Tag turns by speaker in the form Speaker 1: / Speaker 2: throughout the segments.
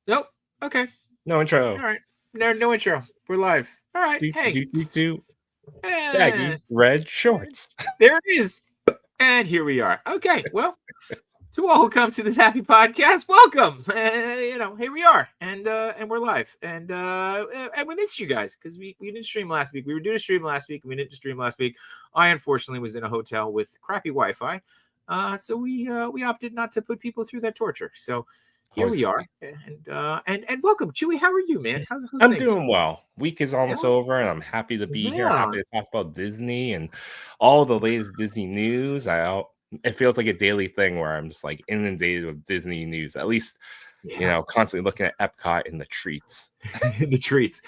Speaker 1: Nope. Okay.
Speaker 2: No intro.
Speaker 1: All right. No intro. We're live. All right.
Speaker 2: Do
Speaker 1: Hey.
Speaker 2: do do do.
Speaker 1: Eh,
Speaker 2: Baggy red shorts.
Speaker 1: there it is. And here we are. Okay. Well, to all who come to this happy podcast, welcome. Here we are, and we're live, and we missed you guys because we didn't stream last week. We were due to stream last week, and we didn't stream last week. I unfortunately was in a hotel with crappy Wi-Fi, so we opted not to put people through that torture. So here we are, and welcome, Chewy. How are you, man? How's
Speaker 2: I'm
Speaker 1: things?
Speaker 2: doing well. Week is almost over, and I'm happy to be here.
Speaker 1: Yeah.
Speaker 2: Happy to talk about Disney and all the latest Disney news. It feels like a daily thing where I'm just like inundated with Disney news. At least, constantly looking at Epcot and the treats.
Speaker 1: The treats.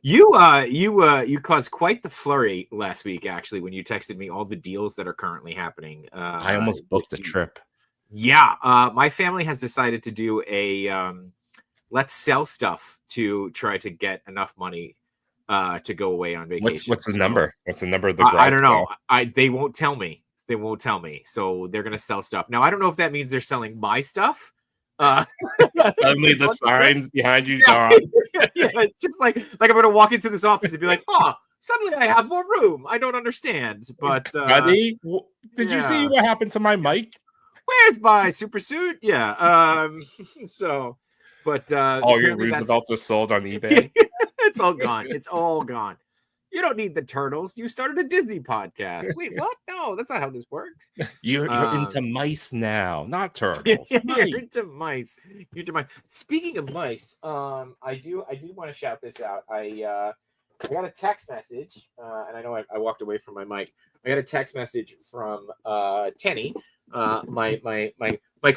Speaker 1: You caused quite the flurry last week, actually, when you texted me all the deals that are currently happening.
Speaker 2: I almost booked a trip.
Speaker 1: Yeah, my family has decided to do a let's sell stuff to try to get enough money to go away on vacation.
Speaker 2: What's the number? What's the number of the
Speaker 1: I don't know. They won't tell me. They won't tell me. So they're gonna sell stuff. Now I don't know if that means they're selling my stuff.
Speaker 2: Suddenly the signs behind you are.
Speaker 1: Yeah, it's just like I'm gonna walk into this office and be like, oh, suddenly I have more room. I don't understand. But
Speaker 2: buddy, did you see what happened to my mic?
Speaker 1: Where's my super suit? Yeah.
Speaker 2: All your Roosevelts are sold on eBay.
Speaker 1: It's all gone. It's all gone. You don't need the turtles. You started a Disney podcast. Wait, what? No, that's not how this works.
Speaker 2: You're into mice now, not turtles.
Speaker 1: You're into mice. You're into mice. Speaking of mice, I do want to shout this out. I got a text message, and I know I walked away from my mic. I got a text message from Tenny, my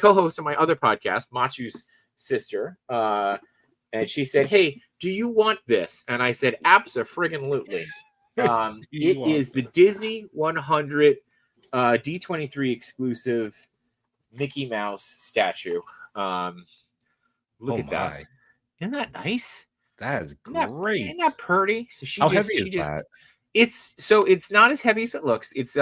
Speaker 1: co-host on my other podcast, Machu's sister, and she said, "Hey, do you want this?" And I said, "Abso-friggin-lutely." It is the Disney 100 D23 exclusive Mickey Mouse statue. Look at that! Isn't that nice?
Speaker 2: That is great.
Speaker 1: Isn't that pretty? So
Speaker 2: How heavy is that?
Speaker 1: It's not as heavy as it looks. It's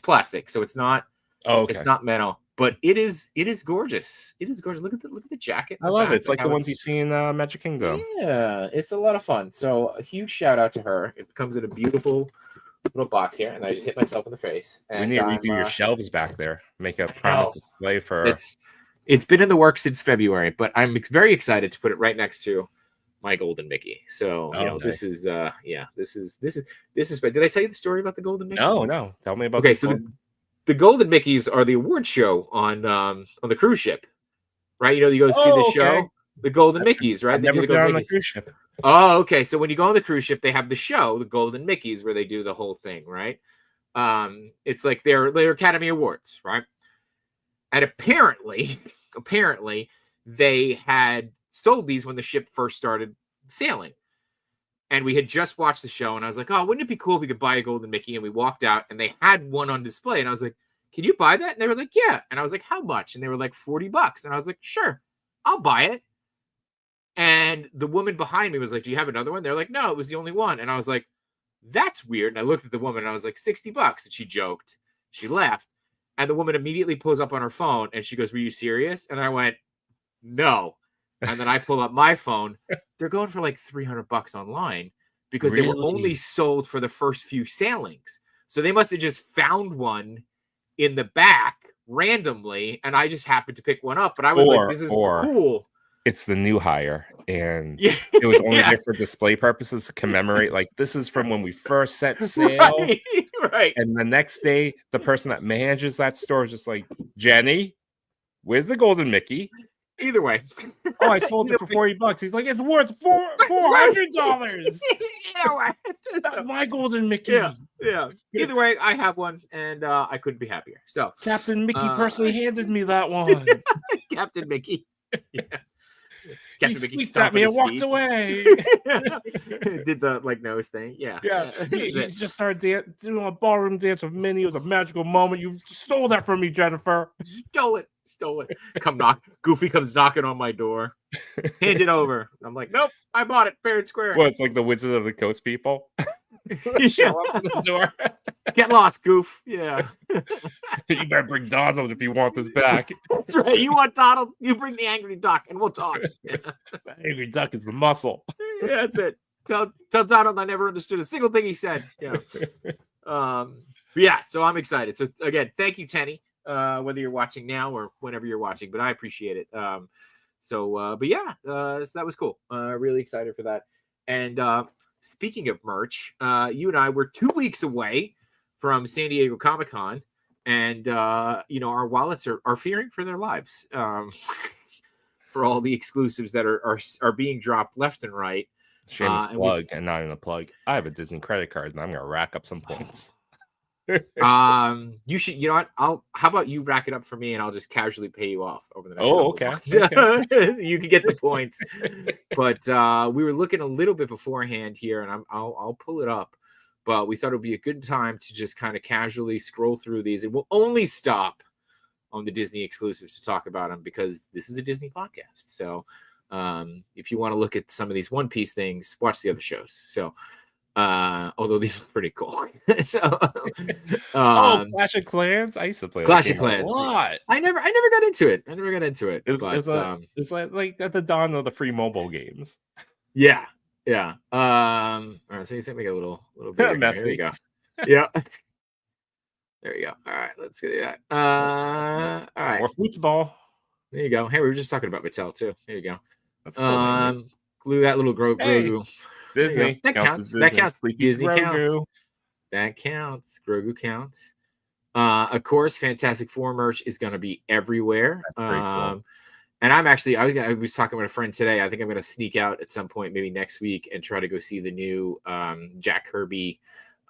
Speaker 1: plastic, so it's not.
Speaker 2: Oh, okay.
Speaker 1: It's not metal, but it is gorgeous. It is gorgeous. Look at the jacket.
Speaker 2: I love it. It's like the ones you see in Magic Kingdom.
Speaker 1: Yeah, it's a lot of fun. So a huge shout out to her. It comes in a beautiful little box here, and I just hit myself in the face. And
Speaker 2: we need to redo your shelves back there. Make a prominent display for.
Speaker 1: It's been in the works since February, but I'm very excited to put it right next to my Golden Mickey. So
Speaker 2: nice.
Speaker 1: this is. Did I tell you the story about the Golden Mickey?
Speaker 2: No. Tell me about.
Speaker 1: Okay, so the Golden Mickeys are the award show on the cruise ship, right? You go see the show, the Golden Mickeys, right?
Speaker 2: I've never been on the cruise ship.
Speaker 1: Oh, okay. So when you go on the cruise ship, they have the show, the Golden Mickeys, where they do the whole thing, right? It's like their Academy Awards, right? And apparently, they had sold these when the ship first started sailing. And we had just watched the show, and I was like, oh, wouldn't it be cool if we could buy a Golden Mickey? And we walked out, and they had one on display. And I was like, can you buy that? And they were like, yeah. And I was like, how much? And they were like, $40. And I was like, sure, I'll buy it. And the woman behind me was like, do you have another one? They're like, no, it was the only one. And I was like, that's weird. And I looked at the woman, and I was like, $60. And she joked. She laughed. And the woman immediately pulls up on her phone, and she goes, were you serious? And I went, no. And then I pull up my phone. They're going for like $300 online because they were only sold for the first few sailings. So they must have just found one in the back randomly, and I just happened to pick one up. But I was like, this is cool.
Speaker 2: It's the new hire, and it was only there for display purposes to commemorate. Like, this is from when we first set sail.
Speaker 1: Right.
Speaker 2: And the next day, the person that manages that store is just like, Jenny, where's the Golden Mickey?
Speaker 1: Either way.
Speaker 2: Oh, I sold it for $40. He's like, it's worth $400. That's my Golden Mickey.
Speaker 1: Yeah. Either way, I have one, and I couldn't be happier. So
Speaker 2: Captain Mickey personally handed me that one.
Speaker 1: Captain Mickey. Yeah.
Speaker 2: Captain Mickey squeaked at me and walked away.
Speaker 1: Did the nose thing. Yeah.
Speaker 2: He just started doing a ballroom dance with Minnie. It was a magical moment. You stole that from me, Jennifer.
Speaker 1: Stole it. Goofy comes knocking on my door. Hand it over. I'm like, nope, I bought it fair and square.
Speaker 2: Well, it's like the Wizard of the Coast people. Show up at the door.
Speaker 1: Get lost, goof. Yeah.
Speaker 2: You better bring Donald if you want this back.
Speaker 1: That's right. You want Donald? You bring the angry duck, and we'll talk. Yeah.
Speaker 2: The angry duck is the muscle.
Speaker 1: Yeah, that's it. Tell Donald I never understood a single thing he said. Yeah. But yeah, so I'm excited. So again, thank you, Tenny. Whether you're watching now or whenever you're watching, but I appreciate it. But yeah, so that was cool. Really excited for that. And speaking of merch, you and I were 2 weeks away from San Diego Comic-Con, and our wallets are fearing for their lives for all the exclusives that are being dropped left and right.
Speaker 2: Shameless plug and not in a plug. I have a Disney credit card, and I'm gonna rack up some points.
Speaker 1: You should. You know what? How about you rack it up for me, and I'll just casually pay you off over the next.
Speaker 2: Okay.
Speaker 1: You can get the points. But we were looking a little bit beforehand here, and I'll pull it up. But we thought it would be a good time to just kind of casually scroll through these, and we'll only stop on the Disney exclusives to talk about them because this is a Disney podcast. So if you want to look at some of these One Piece things, watch the other shows. So. Although these are pretty cool. So,
Speaker 2: Clash of Clans. I used to play
Speaker 1: Clash of Clans
Speaker 2: a lot.
Speaker 1: I never got into it.
Speaker 2: It was like at the dawn of the free mobile games.
Speaker 1: Yeah. All right, so you sent me a little bit. There you go. Yeah. There you go. All right, let's get that. All right.
Speaker 2: More football.
Speaker 1: There you go. Hey, we were just talking about Mattel too. There you go.
Speaker 2: That's cool.
Speaker 1: Glue that little Grogu.
Speaker 2: Hey. Disney.
Speaker 1: That counts. That counts. Disney counts. That counts. Grogu counts. Of course, Fantastic Four merch is going to be everywhere. Cool. And I was talking with a friend today. I think I'm going to sneak out at some point, maybe next week, and try to go see the new Jack Kirby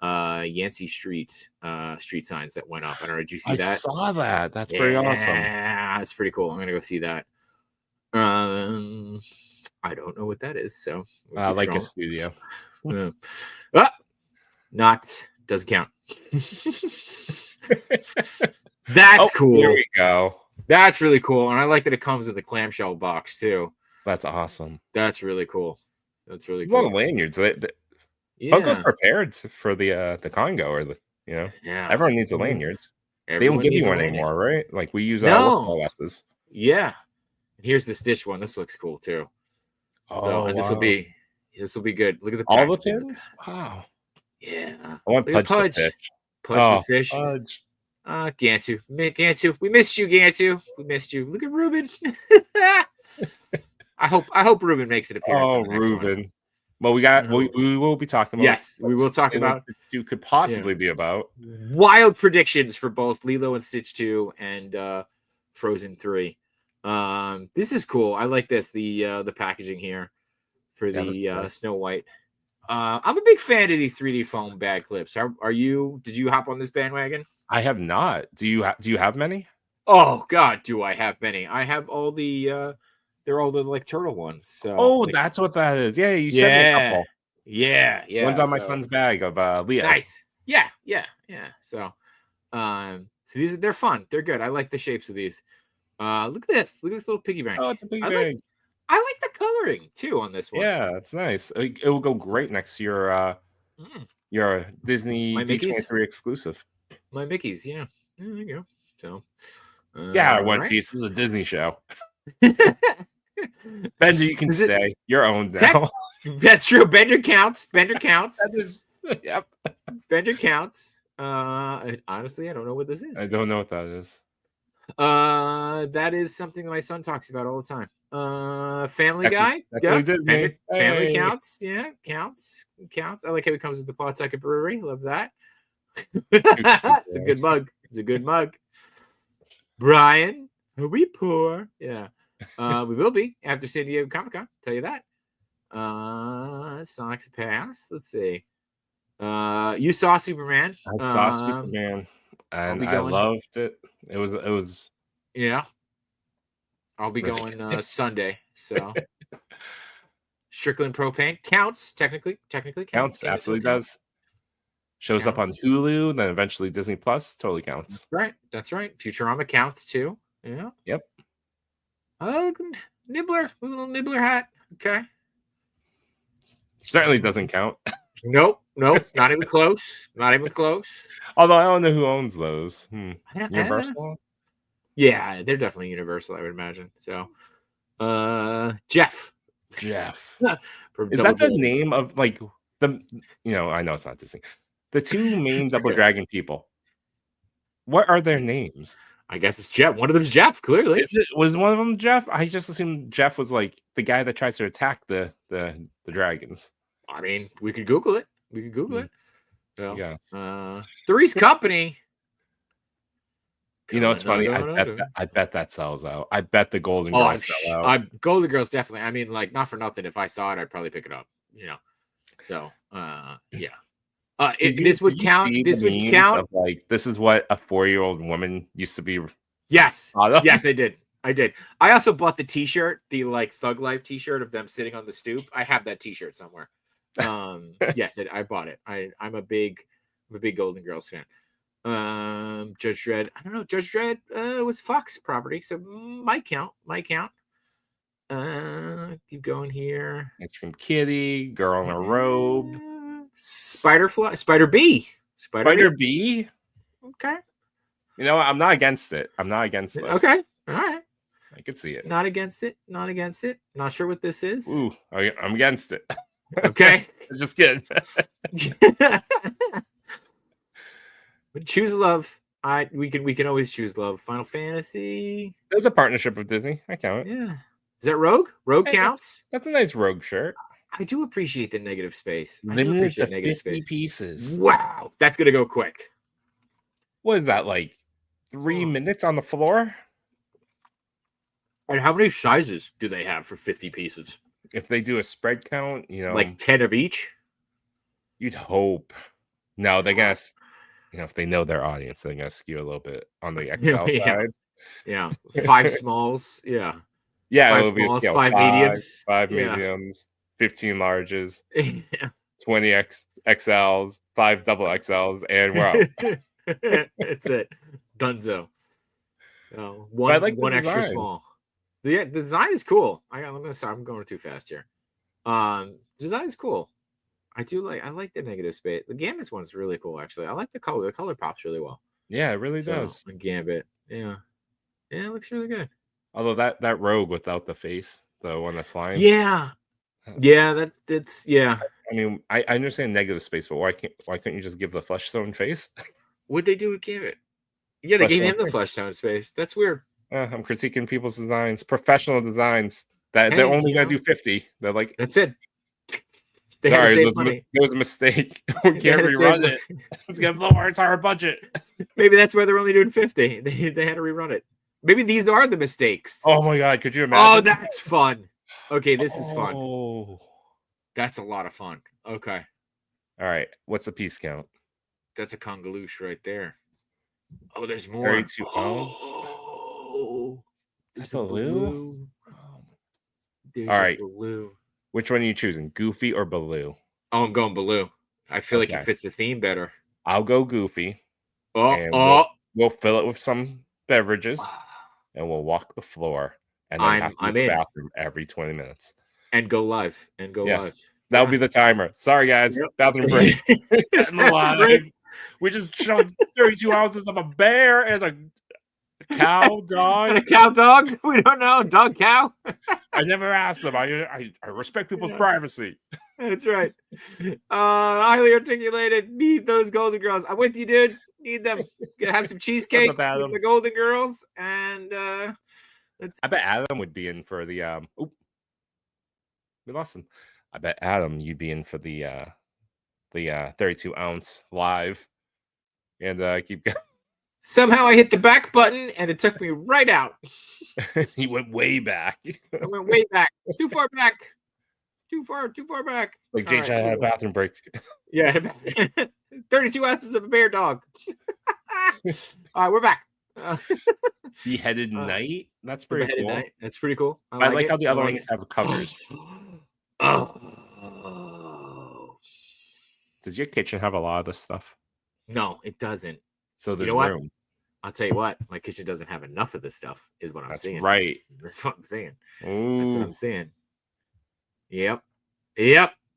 Speaker 1: Yancey Street signs that went up. I don't know. Did you see that?
Speaker 2: I saw that. That's pretty awesome.
Speaker 1: Yeah, it's pretty cool. I'm going to go see that. I don't know what that is, so
Speaker 2: like a studio.
Speaker 1: Doesn't count. That's cool.
Speaker 2: There we go.
Speaker 1: That's really cool, and I like that it comes in the clamshell box too.
Speaker 2: That's awesome.
Speaker 1: That's really cool. That's really
Speaker 2: cool. A lot of lanyards. Funko's prepared for the Congo or everyone needs the lanyards. They don't give you one anymore, right? Like we use LSs.
Speaker 1: Yeah. Here's the Stitch one. This looks cool too. And this will be good. Look at the
Speaker 2: all the pins. Wow.
Speaker 1: Yeah.
Speaker 2: I want Pudge the fish.
Speaker 1: Pudge the fish.
Speaker 2: Pudge.
Speaker 1: Gantu. We missed you, Gantu. We missed you. Look at Ruben. I hope Ruben makes an appearance.
Speaker 2: Oh, Ruben. Well, we will be talking about.
Speaker 1: Yes, we will talk about.
Speaker 2: You could possibly be about
Speaker 1: wild predictions for both Lilo and Stitch 2 and Frozen 3. This is cool. I like this. The packaging here for the Snow White. I'm a big fan of these 3D foam bag clips. Are you? Did you hop on this bandwagon?
Speaker 2: I have not. Do you have many?
Speaker 1: Oh God, do I have many? I have all the. They're all the like turtle ones. So,
Speaker 2: that's what that is. Yeah, you sent me a couple.
Speaker 1: Yeah.
Speaker 2: One's on my son's bag of Leah.
Speaker 1: Nice. Yeah. So they're fun. They're good. I like the shapes of these. Look at this. Look at this little piggy bank.
Speaker 2: Oh, it's a big bag.
Speaker 1: I like the coloring too on this one.
Speaker 2: Yeah, it's nice. It will go great next to your Disney D23 exclusive.
Speaker 1: My Mickeys, yeah. There you go. So,
Speaker 2: One Piece is a Disney show. Bender, you can stay. You're owned now.
Speaker 1: That's true. Bender counts.
Speaker 2: That is, yep.
Speaker 1: Bender counts. Honestly, I don't know what this is.
Speaker 2: I don't know what that is.
Speaker 1: That is something that my son talks about all the time. Family Guy.
Speaker 2: Disney.
Speaker 1: Family counts. Yeah, counts. I like how it comes with the Pawtucket Brewery. Love that. It's a good mug. Brian, are we poor? Yeah. We will be after San Diego Comic-Con. Tell you that. Sonic's Pass. Let's see. You saw Superman.
Speaker 2: I saw Superman. And I loved it. It was.
Speaker 1: Yeah. I'll be going Sunday. So Strickland Propane counts technically.
Speaker 2: Counts. Absolutely does. Shows up on Hulu, then eventually Disney Plus. Totally counts.
Speaker 1: That's right. Futurama counts too. Yeah.
Speaker 2: Yep.
Speaker 1: Nibbler, a little Nibbler hat. Okay.
Speaker 2: Certainly doesn't count.
Speaker 1: Nope. Nope, not even close. Not even close.
Speaker 2: Although I don't know who owns those.
Speaker 1: I
Speaker 2: Universal?
Speaker 1: Yeah, they're definitely Universal, I would imagine. So, Jeff.
Speaker 2: Jeff.
Speaker 1: From
Speaker 2: Is
Speaker 1: Double
Speaker 2: that the
Speaker 1: Dragon.
Speaker 2: name of like the I know it's not Disney. The two main Double
Speaker 1: Okay.
Speaker 2: Dragon people. What are their names?
Speaker 1: I guess it's Jeff. One of them's Jeff, clearly.
Speaker 2: Was one of them Jeff? I just assumed Jeff was like the guy that tries to attack the dragons.
Speaker 1: I mean, we could Google it. We could Google it. So,
Speaker 2: Yes.
Speaker 1: Three's Company.
Speaker 2: You know, it's funny. I bet that sells out. I bet the Golden Girls sell out.
Speaker 1: Golden Girls definitely. I mean, like, not for nothing. If I saw it, I'd probably pick it up. You know. So, yeah. This would count. This would count.
Speaker 2: Like, this is what a 4-year-old woman used to be.
Speaker 1: Yes. Yes, I did. I also bought the T-shirt, the like Thug Life T-shirt of them sitting on the stoop. I have that T-shirt somewhere. Yes, I bought it. I'm a big Golden Girls fan. Judge Dredd. I don't know. Judge Dredd was Fox property, so might count. Keep going here.
Speaker 2: It's from Kitty, Girl in a Robe,
Speaker 1: Spider Bee.
Speaker 2: Spider Bee.
Speaker 1: Okay.
Speaker 2: You know, I'm not against it. I'm not against this.
Speaker 1: Okay. All right.
Speaker 2: I could see it.
Speaker 1: Not against it. Not sure what this is.
Speaker 2: Ooh, I'm against it.
Speaker 1: Okay.
Speaker 2: Just kidding.
Speaker 1: Choose love. We can always choose love. Final Fantasy.
Speaker 2: There's a partnership with Disney. I count it.
Speaker 1: Yeah. Is that Rogue? Rogue counts.
Speaker 2: That's a nice Rogue shirt.
Speaker 1: I do appreciate the negative space.
Speaker 2: Limited to 50 pieces.
Speaker 1: Wow, that's gonna go quick.
Speaker 2: What is that, like 3 minutes on the floor?
Speaker 1: And how many sizes do they have for 50 pieces?
Speaker 2: If they do a spread count,
Speaker 1: like 10 of each.
Speaker 2: You'd hope. No, they guess. If they know their audience, they're gonna skew a little bit on the XL sides.
Speaker 1: Yeah, 5 smalls. Yeah.
Speaker 2: Yeah,
Speaker 1: 5 smalls, 5 mediums,
Speaker 2: 5 mediums, 15 larges, 20 XLs, 5 double XLs, and we're out.
Speaker 1: That's it. Dunzo. One extra small. The design is cool. I'm going too fast here. Design is cool. I like the negative space. The Gambit's one's really cool, actually. I like the color. The color pops really well.
Speaker 2: Yeah, it really does.
Speaker 1: Gambit. Yeah, it looks really good.
Speaker 2: Although that Rogue without the face, the one that's flying.
Speaker 1: Yeah, that's.
Speaker 2: I mean, I understand negative space, but why couldn't you just give the Fleshstone face?
Speaker 1: What'd they do with Gambit? Yeah, they gave him the Fleshstone space. That's weird.
Speaker 2: I'm critiquing people's designs, professional designs. They're only gonna do 50. They're like,
Speaker 1: that's it.
Speaker 2: Sorry, it was a mistake. We can't rerun it. It's gonna blow our entire budget.
Speaker 1: Maybe that's why they're only doing 50. They had to rerun it. Maybe these are the mistakes.
Speaker 2: Oh my god, could you imagine?
Speaker 1: Oh, that's fun. Okay, this is fun.
Speaker 2: Oh,
Speaker 1: that's a lot of fun. Okay.
Speaker 2: All right. What's the piece count?
Speaker 1: That's a Congaloosh right there. Oh, there's more.
Speaker 2: 32 pounds.
Speaker 1: Oh,
Speaker 2: there's a Baloo.
Speaker 1: There's
Speaker 2: all right.
Speaker 1: Baloo.
Speaker 2: Which one are you choosing, Goofy or Baloo?
Speaker 1: Oh, I'm going Baloo. I feel like it fits the theme better.
Speaker 2: I'll go Goofy. We'll fill it with some beverages, and we'll walk the floor, and then have to go to the bathroom every 20 minutes.
Speaker 1: And go live. Live.
Speaker 2: That'll be the timer. Sorry, guys. Yep. Bathroom break. Live. We just shoved 32 ounces of a bear and a cow dog.
Speaker 1: And a cow dog? We don't know. Dog cow?
Speaker 2: I never asked them. I respect people's privacy.
Speaker 1: That's right. Highly articulated. Need those Golden Girls. I'm with you, dude. Need them. Gonna have some cheesecake with the Golden Girls. And
Speaker 2: I bet Adam would be in for the we lost him. I bet Adam you'd be in for the 32 ounce live. And keep going.
Speaker 1: Somehow I hit the back button and it took me right out.
Speaker 2: He went way back.
Speaker 1: I went way back. Too far back. Too far back.
Speaker 2: Like JJ had a bathroom break.
Speaker 1: Yeah. 32 ounces of a bear dog. All right, we're back.
Speaker 2: Beheaded Knight. That's pretty cool.
Speaker 1: Night. That's pretty cool.
Speaker 2: I like how the other ones have covers.
Speaker 1: Oh.
Speaker 2: Does your kitchen have a lot of this stuff?
Speaker 1: No, it doesn't.
Speaker 2: So there's room.
Speaker 1: I'll tell you what, my kitchen doesn't have enough of this stuff, is what I'm saying.
Speaker 2: That's right.
Speaker 1: That's what I'm saying.
Speaker 2: Ooh.
Speaker 1: That's what I'm saying. Yep.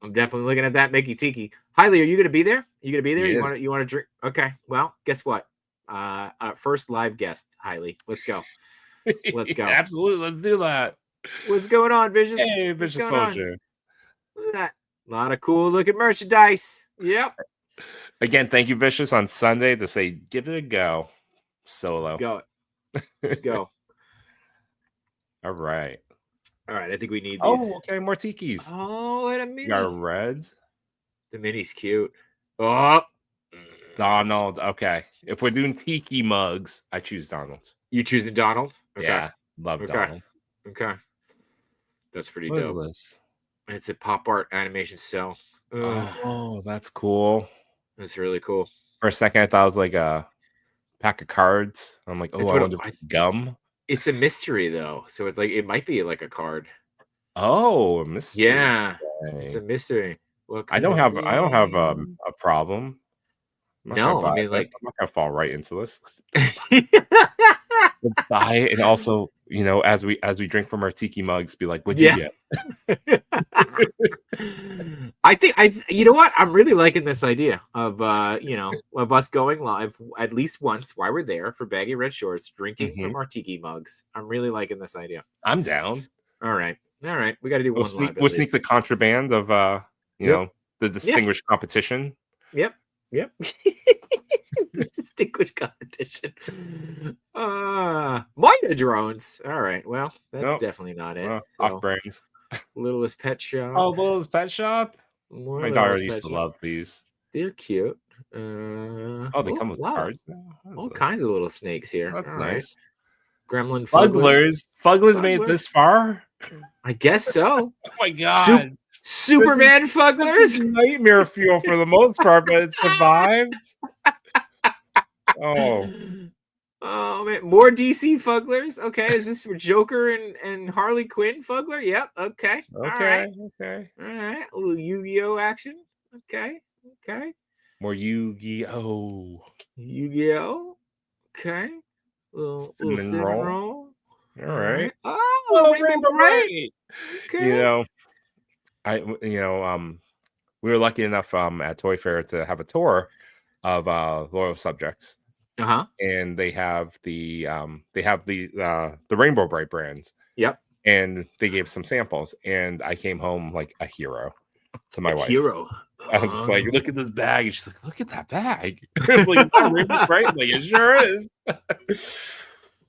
Speaker 1: I'm definitely looking at that Mickey Tiki. Hailey, are you gonna be there? You gonna be there?
Speaker 2: He
Speaker 1: You
Speaker 2: is.
Speaker 1: want to drink? Okay. Well, guess what? First live guest, Hailey. Let's go. Let's go.
Speaker 2: Absolutely, let's do that.
Speaker 1: What's going on, Vicious?
Speaker 2: Hey,
Speaker 1: What's
Speaker 2: Vicious
Speaker 1: going on?
Speaker 2: Soldier.
Speaker 1: Look at that. A lot of cool looking merchandise. Yep.
Speaker 2: Again, thank you, Vicious, on Sunday to say give it a go. Solo.
Speaker 1: Let's go. Let's go.
Speaker 2: All right.
Speaker 1: All right. I think we need these.
Speaker 2: Oh, okay. More tikis.
Speaker 1: Oh, and a mini.
Speaker 2: You got reds.
Speaker 1: The mini's cute. Oh.
Speaker 2: Donald. Okay. If we're doing tiki mugs, I choose Donald.
Speaker 1: You choosing Donald? Okay.
Speaker 2: Yeah. Love Donald.
Speaker 1: Okay. That's pretty
Speaker 2: What
Speaker 1: dope.
Speaker 2: is this?
Speaker 1: It's a pop art animation cell.
Speaker 2: Oh, that's cool.
Speaker 1: That's really cool.
Speaker 2: For a second, I thought it was like a pack of cards. I'm like, oh, I wonder if it's gum.
Speaker 1: It's a mystery though, so it's like it might be like a card.
Speaker 2: Oh, a mystery.
Speaker 1: Yeah, it's a mystery.
Speaker 2: I don't have a problem.
Speaker 1: No, I mean, like,
Speaker 2: I'm not gonna fall right into this. Let's buy it, and also, as we drink from our tiki mugs, be like, "What'd you get?"
Speaker 1: I think you know what? I'm really liking this idea of of us going live at least once while we're there for Baggy Red Shorts, drinking from our tiki mugs. I'm really liking this idea.
Speaker 2: I'm down.
Speaker 1: All right, we got to do one live.
Speaker 2: We'll sneak the contraband of the distinguished competition.
Speaker 1: Yep. Distinguished competition. Minor drones. All right. Well, that's definitely not it.
Speaker 2: Off brands.
Speaker 1: Littlest Pet Shop.
Speaker 2: Oh, Littlest Pet Shop. My daughter used to love these.
Speaker 1: They're cute.
Speaker 2: They come with cards now.
Speaker 1: All kinds of little snakes here.
Speaker 2: That's
Speaker 1: all
Speaker 2: nice.
Speaker 1: Right. Gremlin
Speaker 2: Fugglers made it this far.
Speaker 1: I guess so.
Speaker 2: Oh my god.
Speaker 1: Superman Fugglers?
Speaker 2: Nightmare fuel for the most part, but it survived. Oh
Speaker 1: man, more DC Fugglers. Okay, is this for Joker and Harley Quinn Fuggler? Yep. Okay.
Speaker 2: All right.
Speaker 1: A little Yu-Gi-Oh action. Okay.
Speaker 2: More Yu-Gi-Oh.
Speaker 1: Okay. Little cinnamon roll.
Speaker 2: All right.
Speaker 1: Oh, Rainbow Bright.
Speaker 2: Okay. We were lucky enough at Toy Fair to have a tour of loyal subjects. And they have the Rainbow Bright brands.
Speaker 1: Yep.
Speaker 2: And they gave some samples, and I came home like a hero to my wife. I was like, look at this bag. And she's like, look at that bag. I was like, is that Rainbow Bright? Like, it sure is.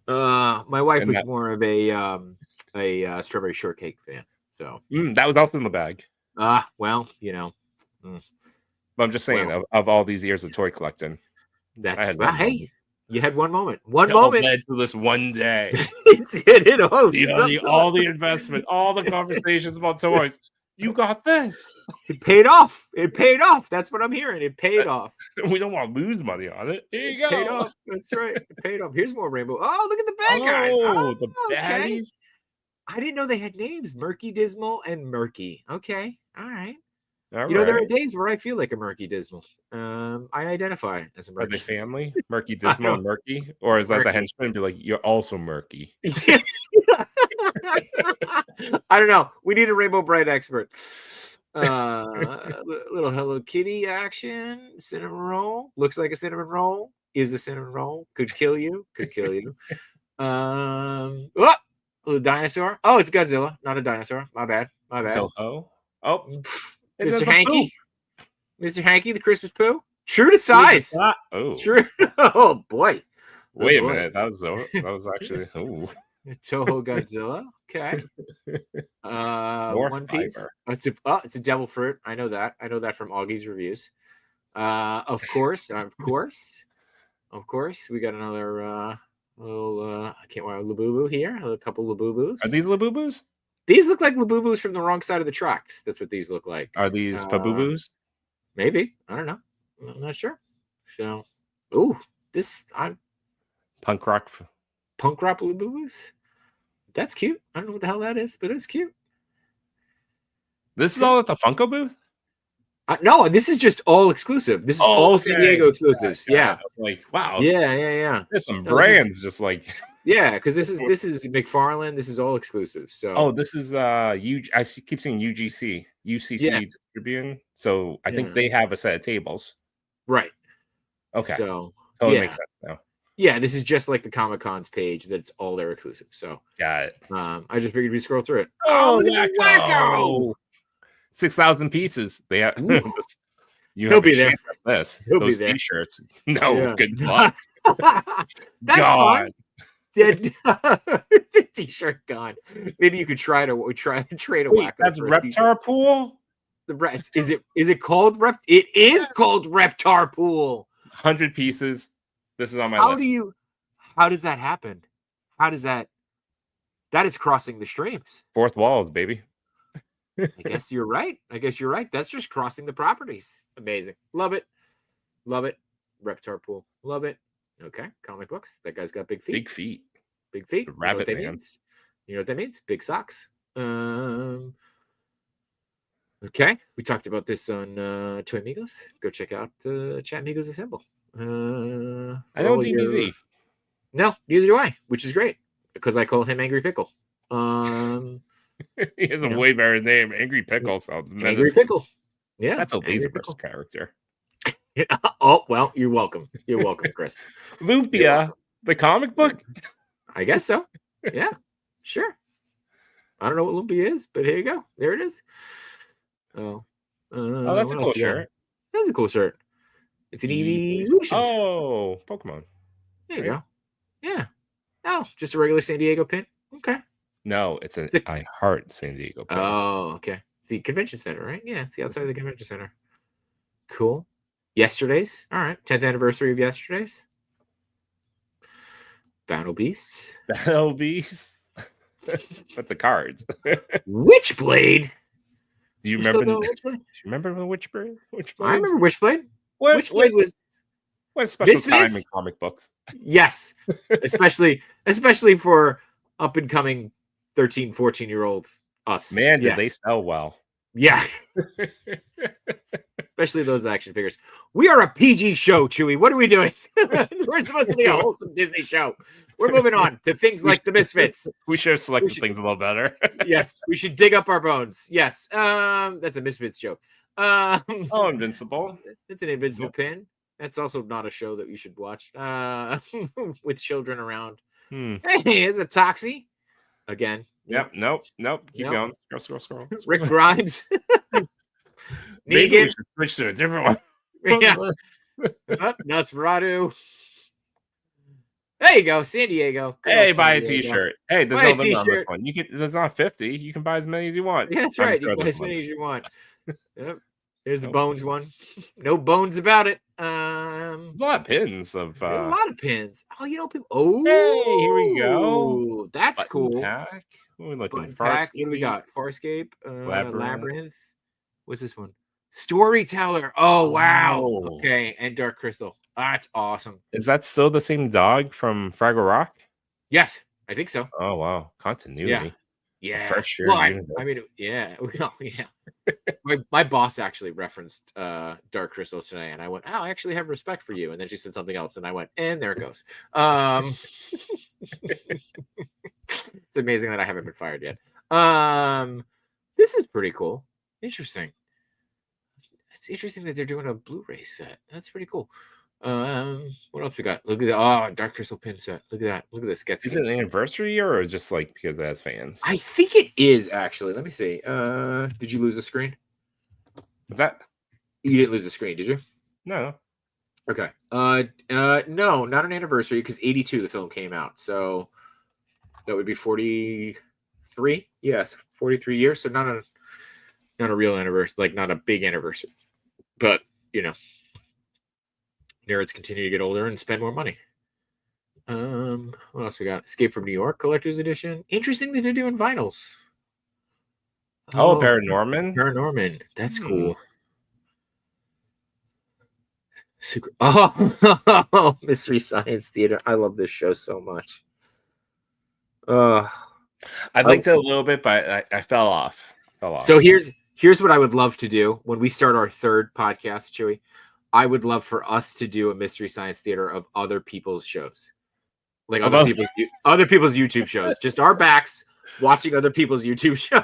Speaker 1: My wife was more of a strawberry shortcake fan. So
Speaker 2: that was also in the bag.
Speaker 1: Well,
Speaker 2: But I'm just saying, of all these years of toy collecting,
Speaker 1: that's hey, you had one moment. It
Speaker 2: led to this one day.
Speaker 1: all
Speaker 2: the investment, all the conversations about toys. You got this.
Speaker 1: It paid off. That's what I'm hearing. It paid off.
Speaker 2: We don't want to lose money on it. Here you go.
Speaker 1: Paid off. That's right. It paid off. Here's more rainbow. Oh, look at the bad guys.
Speaker 2: The baddies.
Speaker 1: Okay. I didn't know they had names. Murky, Dismal, and Murky. Okay. All right. There are days where I feel like a Murky Dismal. I identify as a Murky.
Speaker 2: Are they family? Murky Dismal and Murky? Or is that the henchman be like, you're also Murky?
Speaker 1: I don't know. We need a Rainbow Bright expert. Little Hello Kitty action. Cinnamon roll. Looks like a cinnamon roll. Is a cinnamon roll. Could kill you. Little dinosaur. Oh, it's Godzilla, not a dinosaur. My bad.
Speaker 2: Toho? Oh,
Speaker 1: Mr. Hanky. Mr. Hanky, the Christmas poo. True to size.
Speaker 2: Oh,
Speaker 1: true. Oh boy.
Speaker 2: Wait a minute. That was actually. Oh.
Speaker 1: Toho Godzilla. Okay. One Piece. It's a devil fruit. I know that. From Augie's reviews. Of course. We got another little I can't wear a Labubu here. A couple Labubus.
Speaker 2: Are these Labubus?
Speaker 1: These look like Labubus from the wrong side of the tracks. That's what these look like.
Speaker 2: Are these Pabubus?
Speaker 1: Maybe. I don't know. I'm not sure. So,
Speaker 2: punk rock
Speaker 1: Labubus. That's cute. I don't know what the hell that is, but it's cute.
Speaker 2: This is all at the Funko booth?
Speaker 1: No, this is just all exclusive. This is all San Diego exclusives. Yeah.
Speaker 2: Like, wow.
Speaker 1: Yeah.
Speaker 2: There's some brands just like.
Speaker 1: Yeah, because this is McFarlane. This is all exclusive. So.
Speaker 2: Oh, this is I keep seeing UGC. UCC Tribune. So I think they have a set of tables.
Speaker 1: Right.
Speaker 2: Okay.
Speaker 1: So
Speaker 2: totally makes sense now.
Speaker 1: Yeah, this is just like the Comic-Con's page. That's all their exclusive. So
Speaker 2: got it.
Speaker 1: I just figured we scroll through it.
Speaker 2: Oh, look at the Wacko! 6,000 pieces. They have.
Speaker 1: He'll be there.
Speaker 2: This.
Speaker 1: He'll
Speaker 2: Those
Speaker 1: be there.
Speaker 2: T-shirts. No, good luck.
Speaker 1: That's
Speaker 2: gone.
Speaker 1: Dead. The T-shirt gone. Maybe you could trade a Wacko.
Speaker 2: That's Reptar Pool.
Speaker 1: Is it called Rep? It is called Reptar Pool.
Speaker 2: 100 pieces. This is on my list.
Speaker 1: How does that happen? How does that is crossing the streams.
Speaker 2: Fourth walls, baby.
Speaker 1: I guess you're right. That's just crossing the properties. Amazing. Love it. Reptar Pool. Love it. Okay. Comic books. That guy's got big feet. Big feet.
Speaker 2: Rabbit
Speaker 1: You know what that means? Big socks. Okay. We talked about this on Toy Amigos. Go check out Chat Amigos Assemble. I
Speaker 2: don't DBZ.
Speaker 1: No, neither do I, which is great because I call him Angry Pickle.
Speaker 2: He has a way better name. Angry Pickle sounds menacing.
Speaker 1: Angry Pickle. Yeah.
Speaker 2: That's a Laserburst character.
Speaker 1: Oh, well, you're welcome. You're welcome, Chris.
Speaker 2: Lumpia, the comic book?
Speaker 1: I guess so. Yeah, sure. I don't know what Lumpia is, but here you go. There it is.
Speaker 2: Oh, that's a cool shirt.
Speaker 1: That's a cool shirt. It's an evolution.
Speaker 2: Oh, Pokemon.
Speaker 1: There you go. Yeah. Oh, just a regular San Diego pin. Okay.
Speaker 2: No, it's an I Heart San Diego pin.
Speaker 1: Oh, okay. It's the convention center, right? Yeah, it's the outside of the convention center. Cool. Yesterday's. All right. 10th anniversary of Yesterday's. Battle Beasts.
Speaker 2: That's the cards.
Speaker 1: Witchblade.
Speaker 2: Do you remember the Witchblade?
Speaker 1: I remember Witchblade.
Speaker 2: Witchblade was what a special time in comic books.
Speaker 1: Yes. especially for up and coming 13, 14-year-old us.
Speaker 2: Man, did they sell well.
Speaker 1: Yeah. Especially those action figures. We are a PG show, Chewy. What are we doing? We're supposed to be a wholesome Disney show. We're moving on to things like the Misfits.
Speaker 2: We should have selected things a little better.
Speaker 1: Yes, we should dig up our bones. Yes. That's a Misfits joke.
Speaker 2: Invincible.
Speaker 1: It's an Invincible pin. That's also not a show that you should watch with children around. Hey, it's a Toxie. Again.
Speaker 2: Yep. Nope. Keep going. Scroll.
Speaker 1: Rick Grimes.
Speaker 2: Maybe we should switch to a different one.
Speaker 1: Yeah. Nosferatu. There you go, San Diego.
Speaker 2: Hey, buy a T-shirt. Hey, there's no limit on this one. There's not 50. You can buy as many as you want.
Speaker 1: Yeah, that's right. You can buy as many as you want. Yep. There's a Bones one. No bones about it.
Speaker 2: There's a lot of pins of.
Speaker 1: A lot of pins. Oh, you know people. Oh,
Speaker 2: hey, here we go.
Speaker 1: That's
Speaker 2: Button
Speaker 1: cool.
Speaker 2: Pack. What are we looking
Speaker 1: for? What do we got? Farscape. Labyrinth. What's this one? Storyteller. Oh wow. Oh. Okay, and Dark Crystal. That's awesome.
Speaker 2: Is that still the same dog from Fraggle Rock?
Speaker 1: Yes, I think so.
Speaker 2: Oh wow, continuity.
Speaker 1: Yeah.
Speaker 2: First year.
Speaker 1: Well, I mean, yeah. My boss actually referenced Dark Crystal today, and I went, "Oh, I actually have respect for you." And then she said something else, and I went, "And there it goes." It's amazing that I haven't been fired yet. This is pretty cool. Interesting. It's interesting that they're doing a Blu-ray set. That's pretty cool. What else we got? Look at that. Dark Crystal pin set. Look at that. Look at this.
Speaker 2: Is it an anniversary year or just like because it has fans?
Speaker 1: I think it is actually. Let me see. Did you lose the screen?
Speaker 2: What's that?
Speaker 1: You didn't lose the screen, did you?
Speaker 2: No.
Speaker 1: Okay. No, not an anniversary because 82 the film came out. So that would be 43. Yes, 43 years. So not a real anniversary, like not a big anniversary. But, nerds continue to get older and spend more money. What else we got? Escape from New York Collector's Edition. Interesting that they're doing vinyls.
Speaker 2: Paranorman.
Speaker 1: That's cool. Oh, Mystery Science Theater. I love this show so much.
Speaker 2: I liked it a little bit, but I fell off.
Speaker 1: So here's what I would love to do when we start our third podcast, Chewy. I would love for us to do a Mystery Science Theater of other people's shows, like other people's YouTube shows. Just our backs watching other people's YouTube shows.